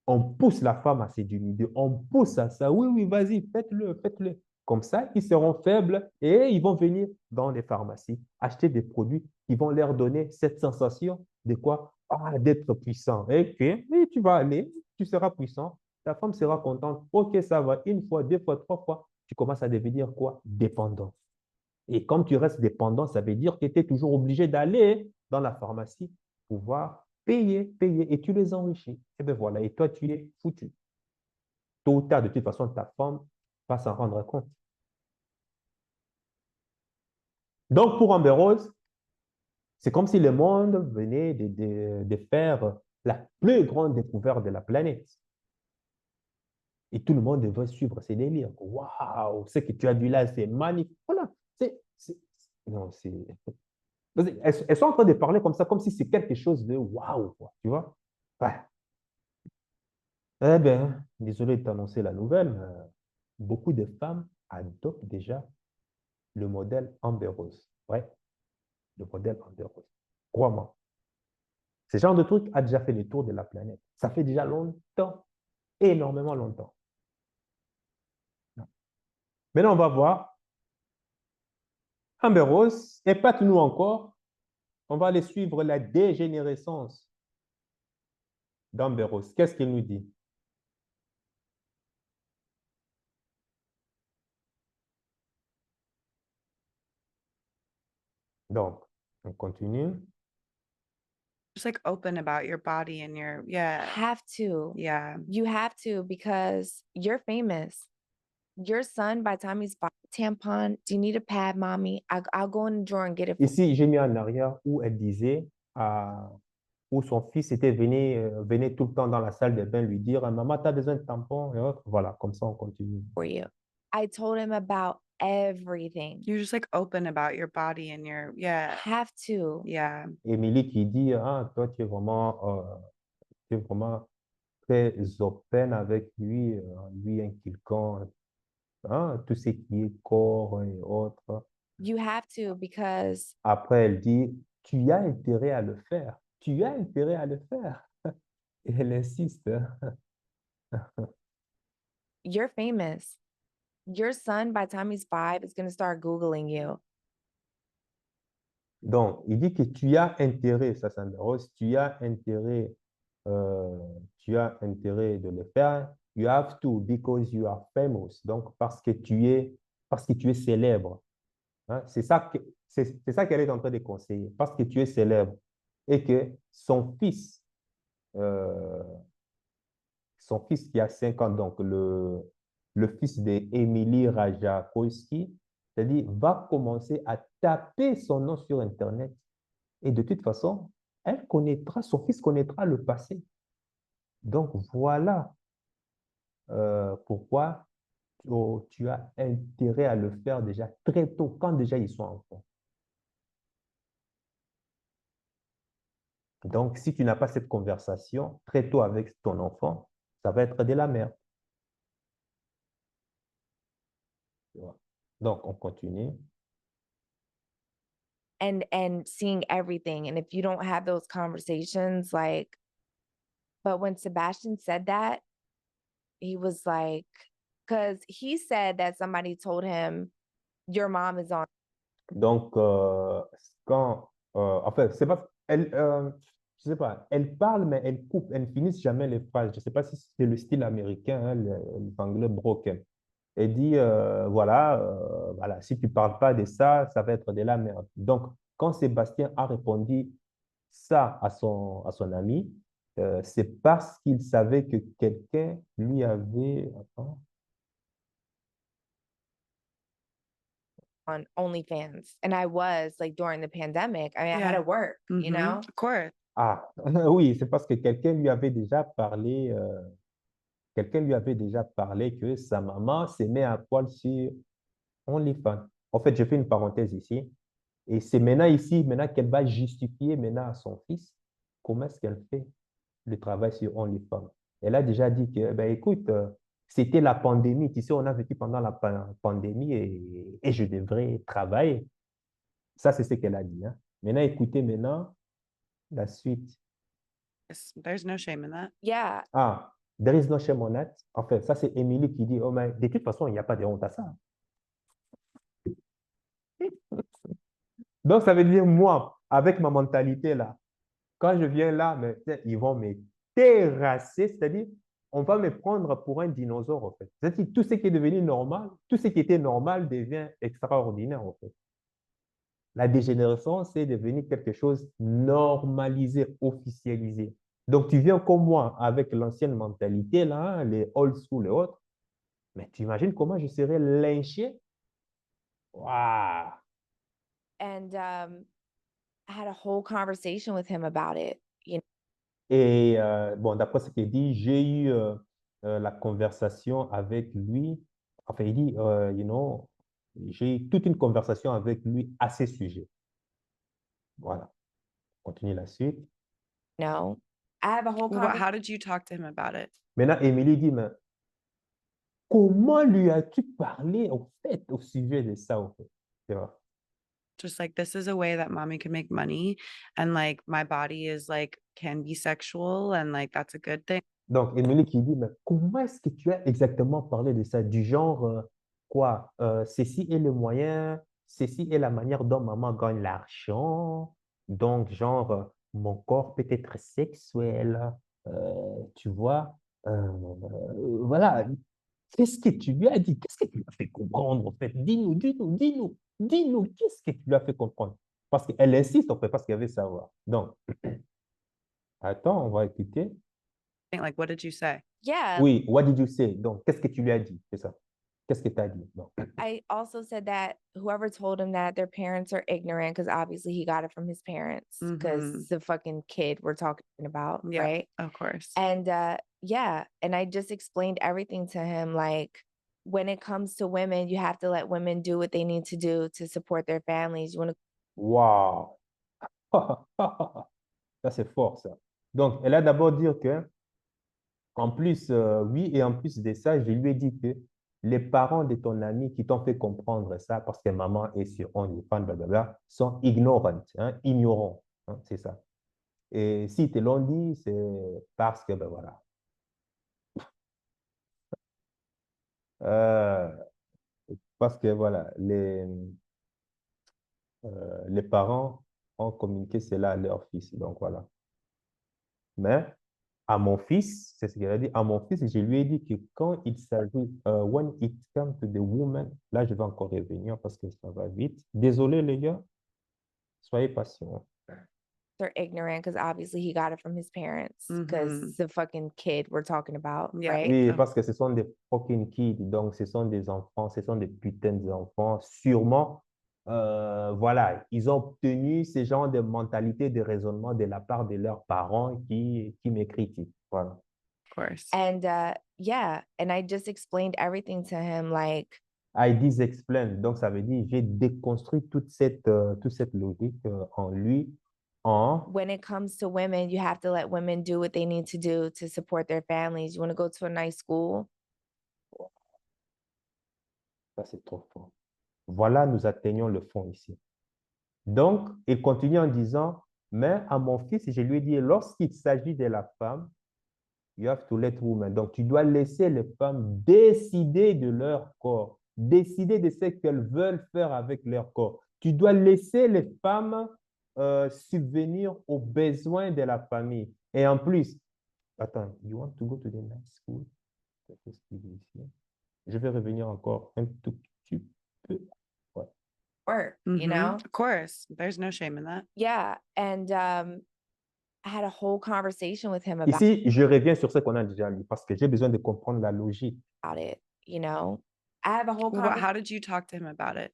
On pousse la femme à se dénuder, on pousse à ça. Oui, oui, vas-y, faites-le, faites-le. Comme ça, ils seront faibles et ils vont venir dans les pharmacies acheter des produits qui vont leur donner cette sensation de quoi? Ah, d'être puissant. Et puis, oui, tu vas aller, tu seras puissant, ta femme sera contente. Ok, ça va, une fois, deux fois, trois fois, tu commences à devenir quoi? Dépendant. Et comme tu restes dépendant, ça veut dire que tu es toujours obligé d'aller dans la pharmacie pour pouvoir payer, et tu les enrichis. Et bien voilà, et toi, tu es foutu. Tôt ou tard, de toute façon, ta femme va s'en rendre compte. Donc, pour Amber Rose, c'est comme si le monde venait de faire la plus grande découverte de la planète. Et tout le monde devrait suivre ses délires. Waouh, ce que tu as vu là, c'est magnifique. Voilà. Non, c'est. Elles sont en train de parler comme ça, comme si c'est quelque chose de waouh, tu vois? Ouais. Eh bien, désolé de t'annoncer la nouvelle, mais beaucoup de femmes adoptent déjà le modèle Amber Rose. Ouais, le modèle Amber Rose. Crois-moi. Ce genre de truc a déjà fait le tour de la planète. Ça fait déjà longtemps, énormément longtemps. Maintenant, on va voir. Amber Rose, épate-nous encore. On va aller suivre la dégénérescence d'Amber Rose. Qu'est-ce qu'il nous dit? Donc, on continue. Just like open about your body and yeah. Have to. Yeah. You have to because you're famous. Your son, by the time he's bought a tampon, do you need a pad, mommy? I'll go in the drawer and get it. Ici, j'ai mis en arrière où elle disait, où son fils venait tout le temps dans la salle de bain lui dire, maman, tu as besoin de tampons et autres. Voilà, comme ça, on continue. For you. I told him about everything. You're just like open about your body and yeah. Have to. Yeah. Émilie qui dit, toi, tu es vraiment très open avec lui, lui inculquant tout ce qui est corps et autres. You have to because Après, elle dit, tu as intérêt à le faire. Tu as intérêt à le faire. Et elle insiste. you're famous. Your son, by the time he's 5, is going to start Googling you. Donc, il dit que tu as intérêt, ça, Sandra Rose, euh, tu as intérêt de le faire. You have to because you are famous. Donc, parce que tu es célèbre. Hein. C'est ça qu'elle est en train de conseiller. Parce que tu es célèbre. Et que euh, son fils qui a 5 ans, donc le fils d'Emily Ratajkowski, c'est-à-dire va commencer à taper son nom sur Internet. Et de toute façon, son fils connaîtra le passé. Donc voilà pourquoi tu as intérêt à le faire déjà très tôt, quand déjà ils sont enfants. Donc, si tu n'as pas cette conversation très tôt avec ton enfant, ça va être de la merde. Tu vois. Donc, on continue. And seeing everything. And if you don't have those conversations, like, but when Sebastian said that, he was like, because he said that somebody told him your mom is on. Donc, enfin, c'est pas, je sais pas, elle parle, mais elle coupe, elle ne finit jamais les phrases. Je ne sais pas si c'est le style américain, hein, l'anglais broken. Elle dit, voilà, si tu ne parles pas de ça, ça va être de la merde. Donc, quand Sébastien a répondu ça à son ami, c'est parce qu'il savait que quelqu'un lui avait... Attends. On OnlyFans. And I was like during the pandemic. I mean, I had to work, you know? Of course. Ah, oui, c'est parce que quelqu'un lui avait déjà parlé que sa maman s'est mise à poil sur OnlyFans. En fait, je fais une parenthèse ici. Et c'est maintenant qu'elle va justifier maintenant à son fils comment est-ce qu'elle fait le travail sur OnlyFans. Elle a déjà dit que, ben écoute, c'était la pandémie. Tu sais, on a vécu pendant la pandémie et je devrais travailler. Ça, c'est ce qu'elle a dit. Hein. Maintenant, écoutez maintenant la suite. There's no shame in that. Yeah. Ah, there is no shame on that. En fait, ça, c'est Émilie qui dit, oh, mais de toute façon, il n'y a pas de honte à ça. Donc, ça veut dire, moi, avec ma mentalité là, quand je viens là, mais, ils vont me terrasser, c'est-à-dire, on va me prendre pour un dinosaure, en fait. C'est-à-dire, tout ce qui est devenu normal, tout ce qui était normal devient extraordinaire, en fait. La dégénérescence, c'est devenu quelque chose normalisé, officialisé. Donc, tu viens comme moi avec l'ancienne mentalité, là, hein, les old school et autres, mais tu imagines comment je serais lynché? Waouh! And I had a whole conversation with him about it. You know? Et bon, d'après ce qu'il dit, j'ai eu la conversation avec lui. Enfin, il dit, j'ai eu toute une conversation avec lui à ce sujet. Voilà. Continue la suite. No. I have a whole How conversation. did you talk to him about it? Maintenant, Émilie dit, mais comment lui as-tu parlé au fait au sujet de ça, au fait? Tu vois? Just like, this is a way that mommy can make money, and like my body is like can be sexual, and like that's a good thing. Donc, Émilie qui dit, mais comment est-ce que tu as exactement parlé de ça? Du genre, quoi? Ceci est le moyen, ceci est la manière dont maman gagne l'argent. Donc, genre, mon corps peut être sexuel. Tu vois? Voilà. Qu'est-ce que tu lui as dit? Qu'est-ce que tu lui as fait comprendre, en fait? Dis-nous, qu'est-ce que tu lui as fait comprendre? Parce qu'elle insiste, en fait, parce qu'elle veut savoir. Donc, attends, on va écouter. Like, what did you say? Yeah. Oui, what did you say? Donc, qu'est-ce que tu lui as dit? C'est ça. Qu'est-ce que tu as dit? Non. I also said that whoever told him that their parents are ignorant, because obviously he got it from his parents, because Mhm. the fucking kid we're talking about, Yeah, right? of course. And yeah, and I just explained everything to him. Like, when it comes to women, you have to let women do what they need to do to support their families. You want to Wow! Ça, c'est fort, ça. Donc, elle a d'abord dit que, en plus, oui, et en plus de ça, je lui ai dit que les parents de ton ami qui t'ont fait comprendre ça, parce que maman est sur OnlyFans, blablabla, sont ignorants, hein, ignorants, hein, c'est ça. Et s'ils te l'ont dit, c'est parce que, ben voilà. Euh, parce que, voilà, les parents ont communiqué cela à leur fils. Donc, voilà. Mais à mon fils, c'est ce qu'elle a dit, à mon fils, je lui ai dit que quand il s'agit, when it comes to the woman, là, je vais encore revenir parce que ça va vite. Désolé, les gars, soyez patients. They're ignorant because obviously he got it from his parents because Mhm. it's a fucking kid we're talking about, Yeah. right? Oui, Oh. parce que ce sont des fucking kids, donc ce sont des enfants, ce sont des putains d'enfants. Sûrement, voilà, ils ont obtenu ce genre de mentalité, de raisonnement de la part de leurs parents qui me critiquent. Voilà. Of course. And yeah, and I just explained everything to him, like, I explain, donc ça veut dire j'ai déconstruit toute cette logique en lui en when it comes to women, you have to let women do what they need to do to support their families. You want to go to a nice school? ça c'est trop fort. Voilà, nous atteignons le fond ici. Donc, il continue en disant, mais à mon fils, je lui ai dit, lorsqu'il s'agit de la femme, you have to let women. Donc, tu dois laisser les femmes décider de leur corps, décider de ce qu'elles veulent faire avec leur corps. Tu dois laisser les femmes subvenir aux besoins de la famille. Et en plus, attends, you want to go to the nice school? Qu'est-ce qu'il dit ici? Je vais revenir encore un tout petit peu. Ouais. Work, you Mhm. know? Of course. There's no shame in that. Yeah. And I had a whole conversation with him about Ici, je reviens sur ce qu'on a déjà lu parce que j'ai besoin de comprendre la logique. it, you know? I have a whole Well, conversation. how did you talk to him about it?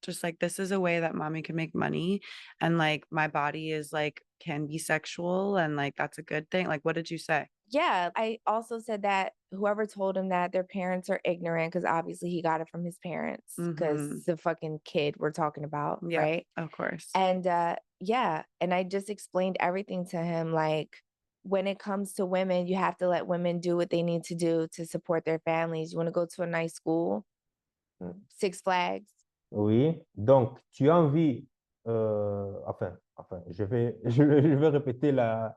Just like, this is a way that mommy can make money, and like my body is like can be sexual, and like that's a good thing. Like, what did you say? Yeah, I also said that whoever told him that their parents are ignorant because obviously he got it from his parents because Mhm. it's a fucking kid we're talking about, Yeah. right? Of course. And yeah, and I just explained everything to him, like, when it comes to women, you have to let women do what they need to do to support their families. You want to go to a nice school? Six Flags. Oui, donc tu as envie, enfin, je vais répéter la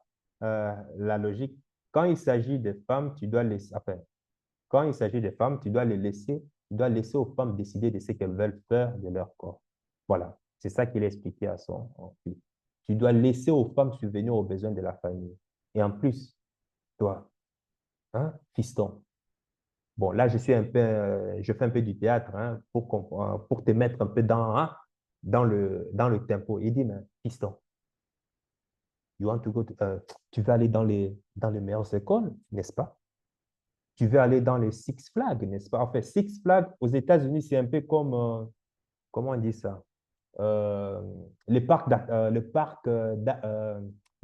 logique. Quand il s'agit des femmes, tu dois laisser, enfin, quand il s'agit des femmes, tu dois tu dois laisser aux femmes décider de ce qu'elles veulent faire de leur corps. Voilà, c'est ça qu'il a expliqué à son fils. Tu dois laisser aux femmes subvenir aux besoins de la famille. Et en plus, toi, hein, fiston, bon, là, je suis un peu, je fais un peu du théâtre hein, pour te mettre un peu hein, dans le tempo. Il dit, mais fiston, you want to go tu veux aller dans les meilleures écoles, n'est-ce pas? Tu veux aller dans les Six Flags, n'est-ce pas? En fait, Six Flags aux États-Unis, c'est un peu comme, comment on dit ça? Les parcs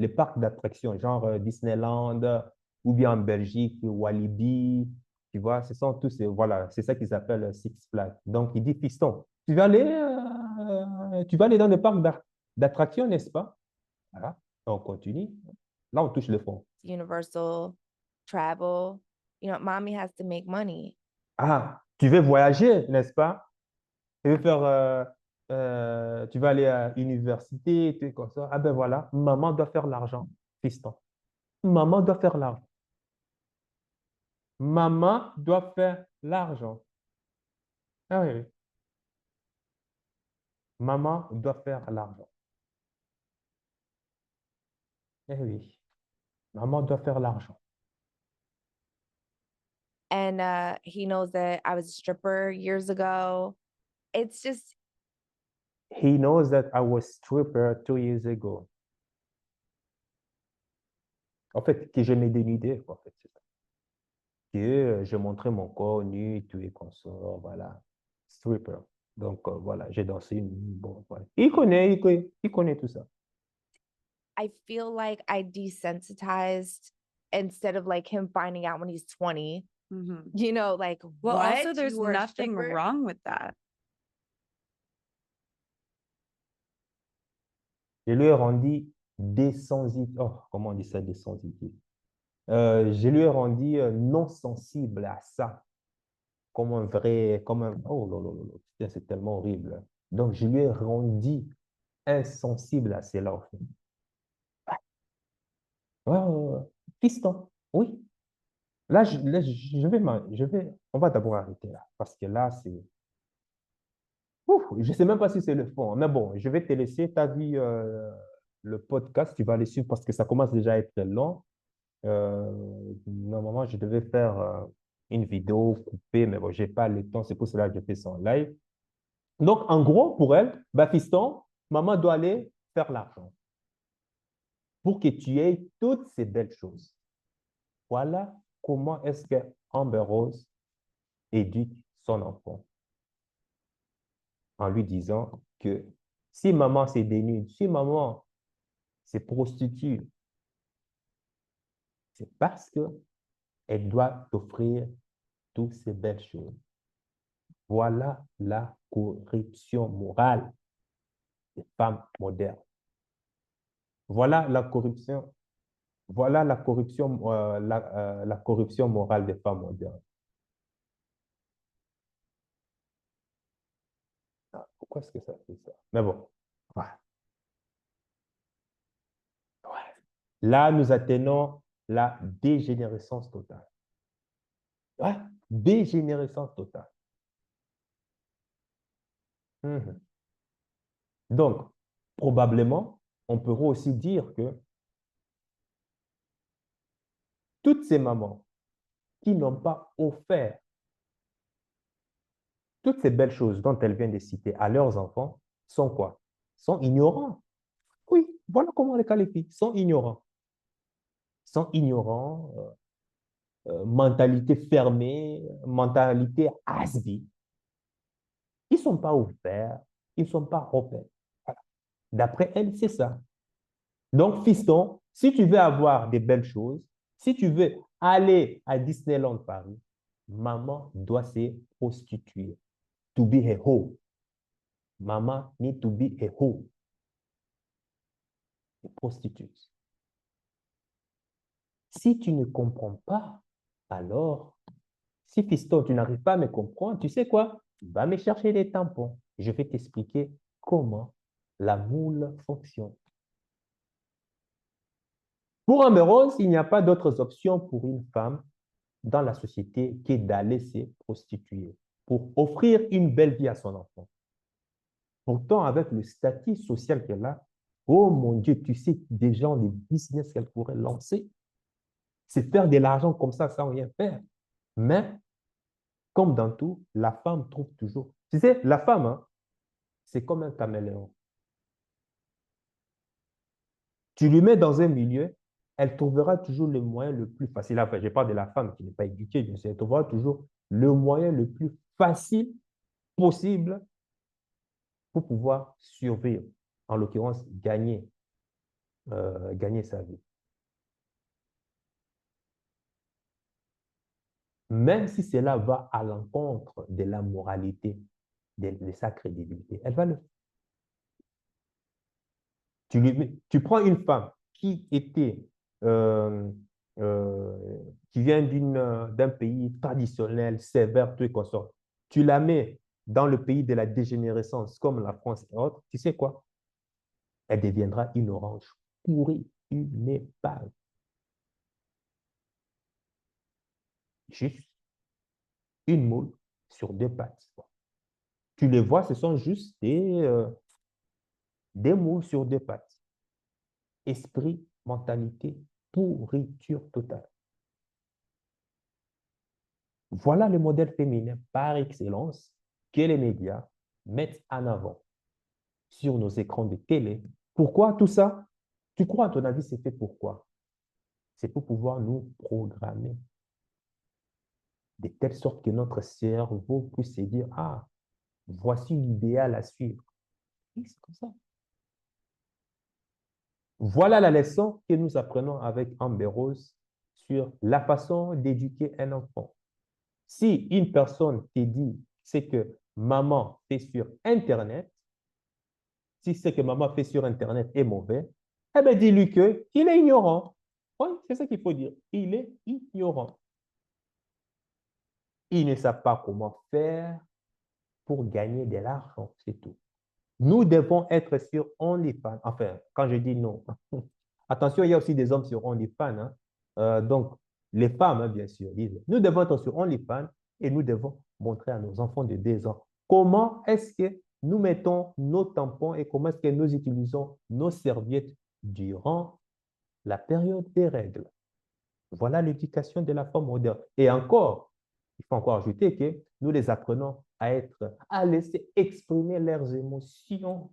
les parcs d'attractions, genre Disneyland, ou bien en Belgique, Walibi, tu vois, ce sont tous, voilà, c'est ça qu'ils appellent Six Flags. Donc, il dit, fiston, tu vas aller dans le parc d'attractions, n'est-ce pas? Voilà, on continue. Là, on touche le fond. Universal, travel. You know, mommy has to make money. Ah, tu veux voyager, n'est-ce pas? Tu veux faire, tu vas aller à l'université, tu es comme ça. Ah ben voilà, maman doit faire l'argent, fiston. Maman doit faire l'argent. Maman doit faire l'argent. Ah oui, oui. Maman doit faire l'argent. Eh oui, maman doit faire l'argent. And he knows that I was a stripper years ago. It's just, He knows that I was stripper 2 years ago. En fait, que je me dénudais, quoi, en fait, c'est ça. Que je montrais mon corps nu, tout et consort, voilà. Stripper. Donc, voilà, j'ai dansé. Bon, voilà. Il connaît tout ça. I feel like I desensitized instead of like him finding out when he's 20, Mhm. you know, like, Well, also, what? there's You were a nothing stripper? wrong with that. Je lui ai rendu désensible. Oh, comment on dit ça, désensible? Je lui ai rendu non sensible à ça. Comme un vrai, comme un... Oh là là là là, putain, c'est tellement horrible. Donc, je lui ai rendu insensible à cela, en fait. Ouais, ouais, ouais. Fiston, oui. Là, on va d'abord arrêter là, parce que là, c'est... Ouf, je ne sais même pas si c'est le fond, mais bon, je vais te laisser. Tu as vu le podcast, tu vas le suivre parce que ça commence déjà à être long. Normalement, je devais faire une vidéo coupée, mais bon, je n'ai pas le temps, c'est pour cela que je fais ça en live. Donc, en gros, pour elle, bah, fiston, maman doit aller faire l'argent pour que tu aies toutes ces belles choses. Voilà comment est-ce que Amber Rose éduque son enfant en lui disant que si maman se dénude, si maman se prostitue, c'est parce qu'elle doit t'offrir toutes ces belles choses. Voilà la corruption morale des femmes modernes. Voilà la corruption, la corruption morale des femmes modernes. Ah, pourquoi est-ce que ça fait ça? Mais bon, ouais. Ouais. Là, nous atteignons la dégénérescence totale. Ouais, dégénérescence totale. Mhm. Donc, probablement, on pourrait aussi dire que toutes ces mamans qui n'ont pas offert toutes ces belles choses dont elles viennent de citer à leurs enfants sont quoi? Sont ignorants. Oui, voilà comment on les qualifie. Sont ignorants. Sont ignorants, mentalité fermée, mentalité has-been. Ils ne sont pas ouverts, ils ne sont pas ouverts. Voilà. D'après elle, c'est ça. Donc, fiston, si tu veux avoir des belles choses, si tu veux aller à Disneyland Paris, maman doit se prostituer. To be a hoe. Maman need to be a hoe. A prostitute. Si tu ne comprends pas, alors, si fiston, tu n'arrives pas à me comprendre, tu sais quoi? Va me chercher des tampons. Je vais t'expliquer comment la moule fonctionne. Pour Amber Rose, il n'y a pas d'autres options pour une femme dans la société que d'aller se prostituer pour offrir une belle vie à son enfant. Pourtant, avec le statut social qu'elle a, oh mon Dieu, tu sais des gens, des business qu'elle pourrait lancer. C'est faire de l'argent comme ça sans rien faire. Mais, comme dans tout, la femme trouve toujours. Tu sais, la femme, hein, c'est comme un caméléon. Tu lui mets dans un milieu, elle trouvera toujours le moyen le plus facile. Enfin, je parle de la femme qui n'est pas éduquée, bien sûr. Elle trouvera toujours le moyen le plus facile possible pour pouvoir survivre. En l'occurrence, gagner sa vie. Même si cela va à l'encontre de la moralité, de sa crédibilité, elle va le faire. Tu prends une femme euh, qui vient d'un pays traditionnel, sévère, tout et consort. Tu la mets dans le pays de la dégénérescence comme la France et autres, tu sais quoi? Elle deviendra une orange pourrie, une épave. Juste une moule sur deux pattes. Tu les vois, ce sont juste des moules sur deux pattes. Esprit, mentalité, pourriture totale. Voilà le modèle féminin par excellence que les médias mettent en avant sur nos écrans de télé. Pourquoi tout ça? Tu crois, à ton avis, c'est fait pourquoi? C'est pour pouvoir nous programmer de telle sorte que notre cerveau puisse se dire, ah, voici l'idéal à suivre. Oui, c'est comme ça. Voilà la leçon que nous apprenons avec Amber Rose sur la façon d'éduquer un enfant. Si une personne te dit ce que maman fait sur Internet, si ce que maman fait sur Internet est mauvais, eh bien, dis-lui qu'il est ignorant. Oui, c'est ça qu'il faut dire. Il est ignorant. Il ne sait pas comment faire pour gagner de l'argent, c'est tout. Nous devons être sur OnlyFans. Enfin, quand je dis non, attention, il y a aussi des hommes sur OnlyFans. Hein. Donc, les femmes, hein, bien sûr, disent, nous devons être sur OnlyFans et nous devons montrer à nos enfants de 2 ans comment est-ce que nous mettons nos tampons et comment est-ce que nous utilisons nos serviettes durant la période des règles. Voilà l'éducation de la femme moderne. Et encore, il faut encore ajouter que nous les apprenons à laisser exprimer leurs émotions,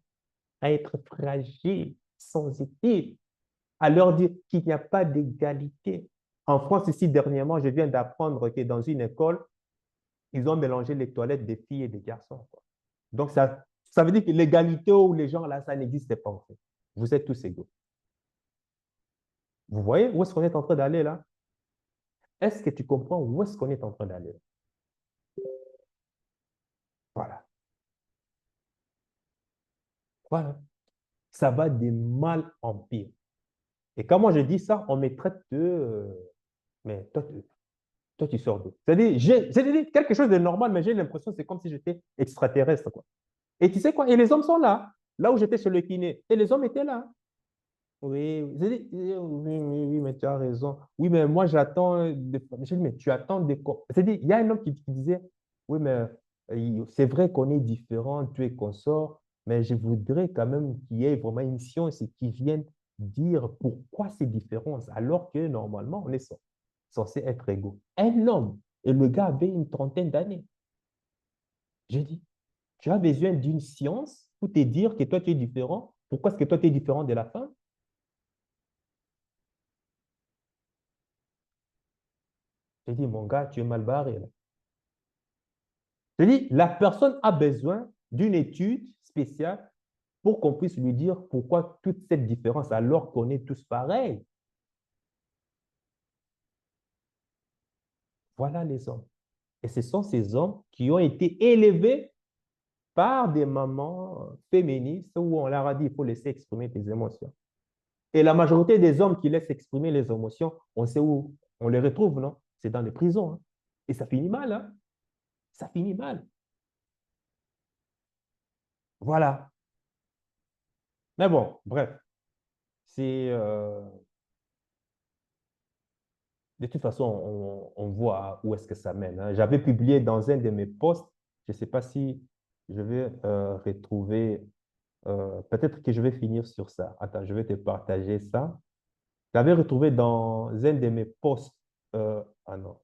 à être fragiles, sensibles, à leur dire qu'il n'y a pas d'égalité. En France, ici, dernièrement, je viens d'apprendre que dans une école, ils ont mélangé les toilettes des filles et des garçons. Donc, ça veut dire que l'égalité où les gens là, ça n'existe pas en fait. Vous êtes tous égaux. Vous voyez où est-ce qu'on est en train d'aller là? Est-ce que tu comprends où est-ce qu'on est en train d'aller? Voilà. Voilà. Ça va de mal en pire. Et quand moi je dis ça, on me traite de... mais toi, tu sors d'où? C'est-à-dire, j'ai quelque chose de normal, mais j'ai l'impression que c'est comme si j'étais extraterrestre, quoi. Et tu sais quoi? Et les hommes sont là. Là où j'étais chez le kiné. Et les hommes étaient là. Oui, oui, oui, oui, mais tu as raison. Oui, mais moi, j'attends j'ai dit, mais tu attends des... C'est-à-dire, il y a un homme qui disait, oui, mais c'est vrai qu'on est différents, tu es consort, mais je voudrais quand même qu'il y ait vraiment une science qui vienne dire pourquoi ces différences, alors que normalement, on est censé être égaux. Un homme, et le gars avait une trentaine d'années. J'ai dit, tu as besoin d'une science pour te dire que toi, tu es différent. Pourquoi est-ce que toi, tu es différent de la femme? J'ai dit, mon gars, tu es mal barré, là. Je dis, la personne a besoin d'une étude spéciale pour qu'on puisse lui dire pourquoi toute cette différence alors qu'on est tous pareils. Voilà les hommes. Et ce sont ces hommes qui ont été élevés par des mamans féministes où on leur a dit il faut laisser exprimer tes émotions. Et la majorité des hommes qui laissent exprimer les émotions, on sait où on les retrouve, non? C'est dans les prisons, hein. Et ça finit mal, hein? Ça finit mal. Voilà. Mais bon, bref, c'est de toute façon, on voit où est-ce que ça mène, hein. J'avais publié dans un de mes posts, je ne sais pas si je vais retrouver, peut-être que je vais finir sur ça. Attends, je vais te partager ça. J'avais retrouvé dans un de mes posts, ah non,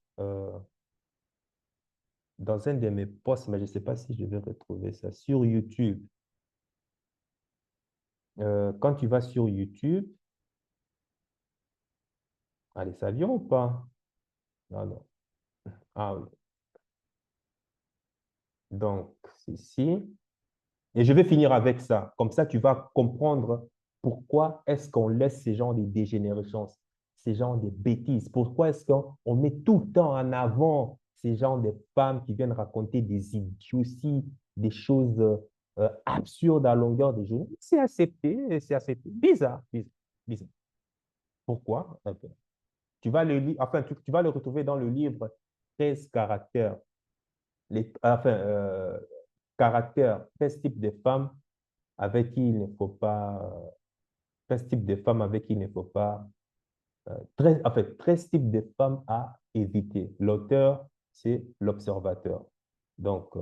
dans un de mes posts, mais je ne sais pas si je vais retrouver ça, sur YouTube. Quand tu vas sur YouTube, allez, ça vient ou pas? Ah non. Ah oui. Donc, c'est ici. Et je vais finir avec ça. Comme ça, tu vas comprendre pourquoi est-ce qu'on laisse ces gens de dégénérescence, ces gens de bêtises. Pourquoi est-ce qu'on met tout le temps en avant ces gens de femmes qui viennent raconter des idioties, des choses absurdes à longueur de journée. C'est accepté, c'est accepté. Bizarre, bizarre, bizarre. Pourquoi? Ok. Enfin, tu vas le retrouver dans le livre 13 caractères. Enfin, caractères, 13 types de femmes avec qui il ne faut pas, 13 types de femmes avec qui il ne faut pas, 13, en fait, 13 types de femmes à éviter. L'auteur, c'est l'observateur. Donc,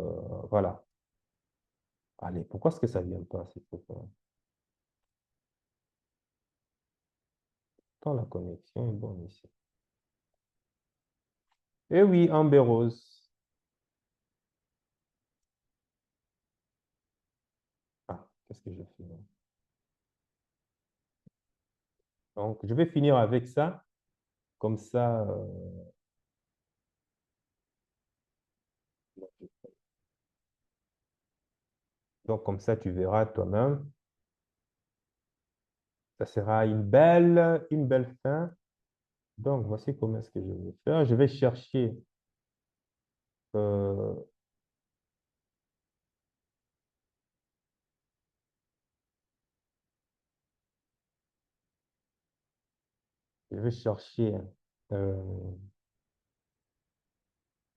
voilà. Allez, pourquoi est-ce que ça ne vient pas, s'il te plaît? Tant la connexion est bonne ici. Eh oui, Amber Rose. Ah, qu'est-ce que j'ai fait là? Donc, je vais finir avec ça. Comme ça, donc comme ça, tu verras toi-même. Ça sera une belle fin. Donc, voici comment est-ce que je vais faire. Euh, je vais chercher. euh,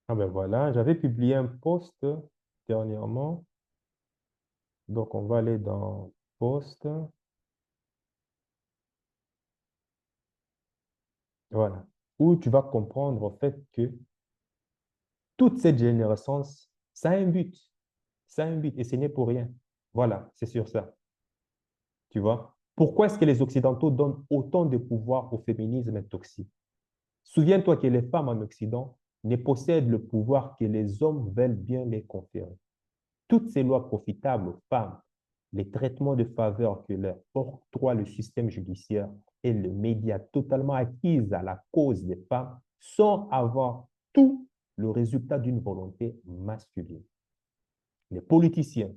ah ben voilà, j'avais publié un post dernièrement. Donc, on va aller dans post. Voilà. Où tu vas comprendre en fait que toute cette génération, ça a un but. Ça a un but et ce n'est pour rien. Voilà, c'est sur ça. Tu vois? Pourquoi est-ce que les Occidentaux donnent autant de pouvoir au féminisme toxique? Souviens-toi que les femmes en Occident ne possèdent le pouvoir que les hommes veulent bien les conférer. Toutes ces lois profitables aux femmes, les traitements de faveur que leur octroie le système judiciaire et le média totalement acquis à la cause des femmes sont avant tout le résultat d'une volonté masculine. Les politiciens,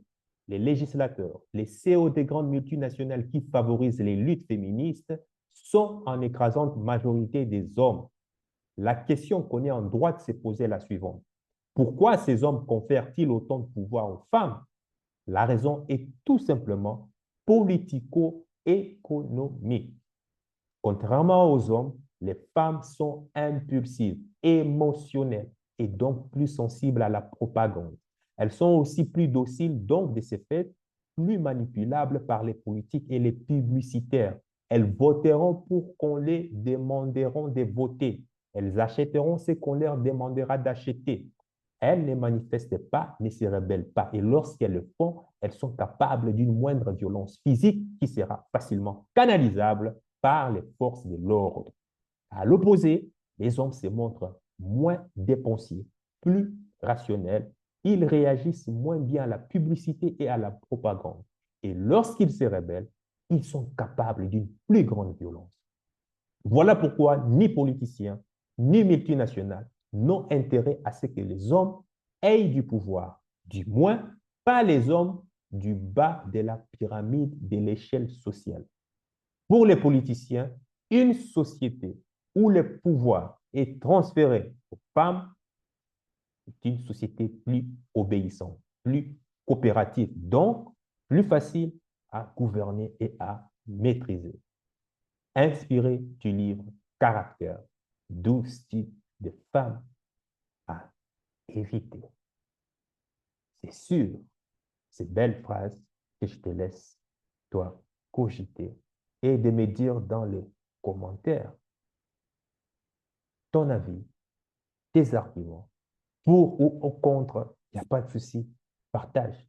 les législateurs, les CEO des grandes multinationales qui favorisent les luttes féministes sont en écrasante majorité des hommes. La question qu'on est en droit de se poser est la suivante. Pourquoi ces hommes confèrent-ils autant de pouvoir aux femmes? La raison est tout simplement politico-économique. Contrairement aux hommes, les femmes sont impulsives, émotionnelles et donc plus sensibles à la propagande. Elles sont aussi plus dociles, donc de ce fait, plus manipulables par les politiques et les publicitaires. Elles voteront pour qu'on les demanderont de voter. Elles achèteront ce qu'on leur demandera d'acheter. Elles ne manifestent pas, ne se rebellent pas. Et lorsqu'elles le font, elles sont capables d'une moindre violence physique qui sera facilement canalisable par les forces de l'ordre. À l'opposé, les hommes se montrent moins dépensifs, plus rationnels. Ils réagissent moins bien à la publicité et à la propagande. Et lorsqu'ils se rebellent, ils sont capables d'une plus grande violence. Voilà pourquoi ni politiciens, ni multinationales n'ont intérêt à ce que les hommes aient du pouvoir. Du moins, pas les hommes du bas de la pyramide de l'échelle sociale. Pour les politiciens, une société où le pouvoir est transféré aux femmes est une société plus obéissante, plus coopérative, donc plus facile à gouverner et à maîtriser. Inspiré du livre Caractère, 12 types de femmes à éviter. C'est sur ces belles phrases que je te laisse, toi, cogiter et de me dire dans les commentaires ton avis, tes arguments, pour ou au contre, il n'y a pas de souci, partage.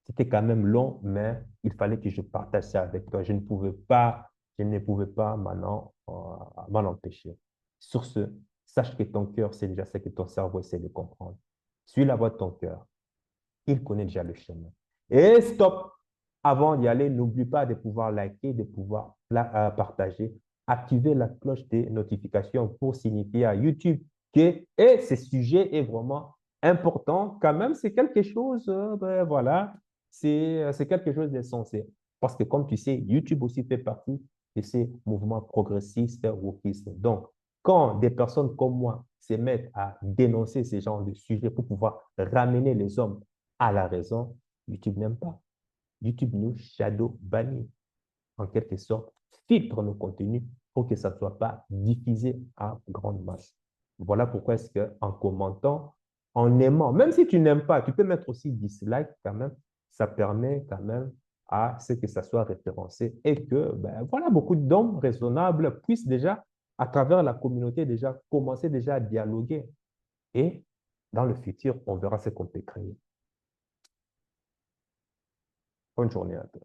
C'était quand même long, mais il fallait que je partage ça avec toi. Je ne pouvais pas maintenant m'en empêcher. Sur ce, sache que ton cœur sait déjà ce que ton cerveau essaie de comprendre. Suis la voix de ton cœur. Il connaît déjà le chemin. Et stop! Avant d'y aller, n'oublie pas de pouvoir liker, de pouvoir partager, activer la cloche des notifications pour signifier à YouTube que ce sujet est vraiment important. Quand même, c'est quelque chose, voilà, c'est quelque chose d'essentiel. Parce que comme tu sais, YouTube aussi fait partie de ces mouvements progressistes, wokistes. Donc, quand des personnes comme moi se mettent à dénoncer ces genres de sujets pour pouvoir ramener les hommes à la raison, YouTube n'aime pas. YouTube nous shadow bannit, en quelque sorte, filtre nos contenus pour que ça ne soit pas diffusé à grande masse. Voilà pourquoi est-ce qu'en commentant, en aimant, même si tu n'aimes pas, tu peux mettre aussi dislike quand même, ça permet quand même à ce que ça soit référencé et que, ben, voilà, beaucoup d'hommes raisonnables puissent déjà, à travers la communauté, déjà commencer déjà à dialoguer. Et dans le futur, on verra ce qu'on peut créer. Bonne journée à toi.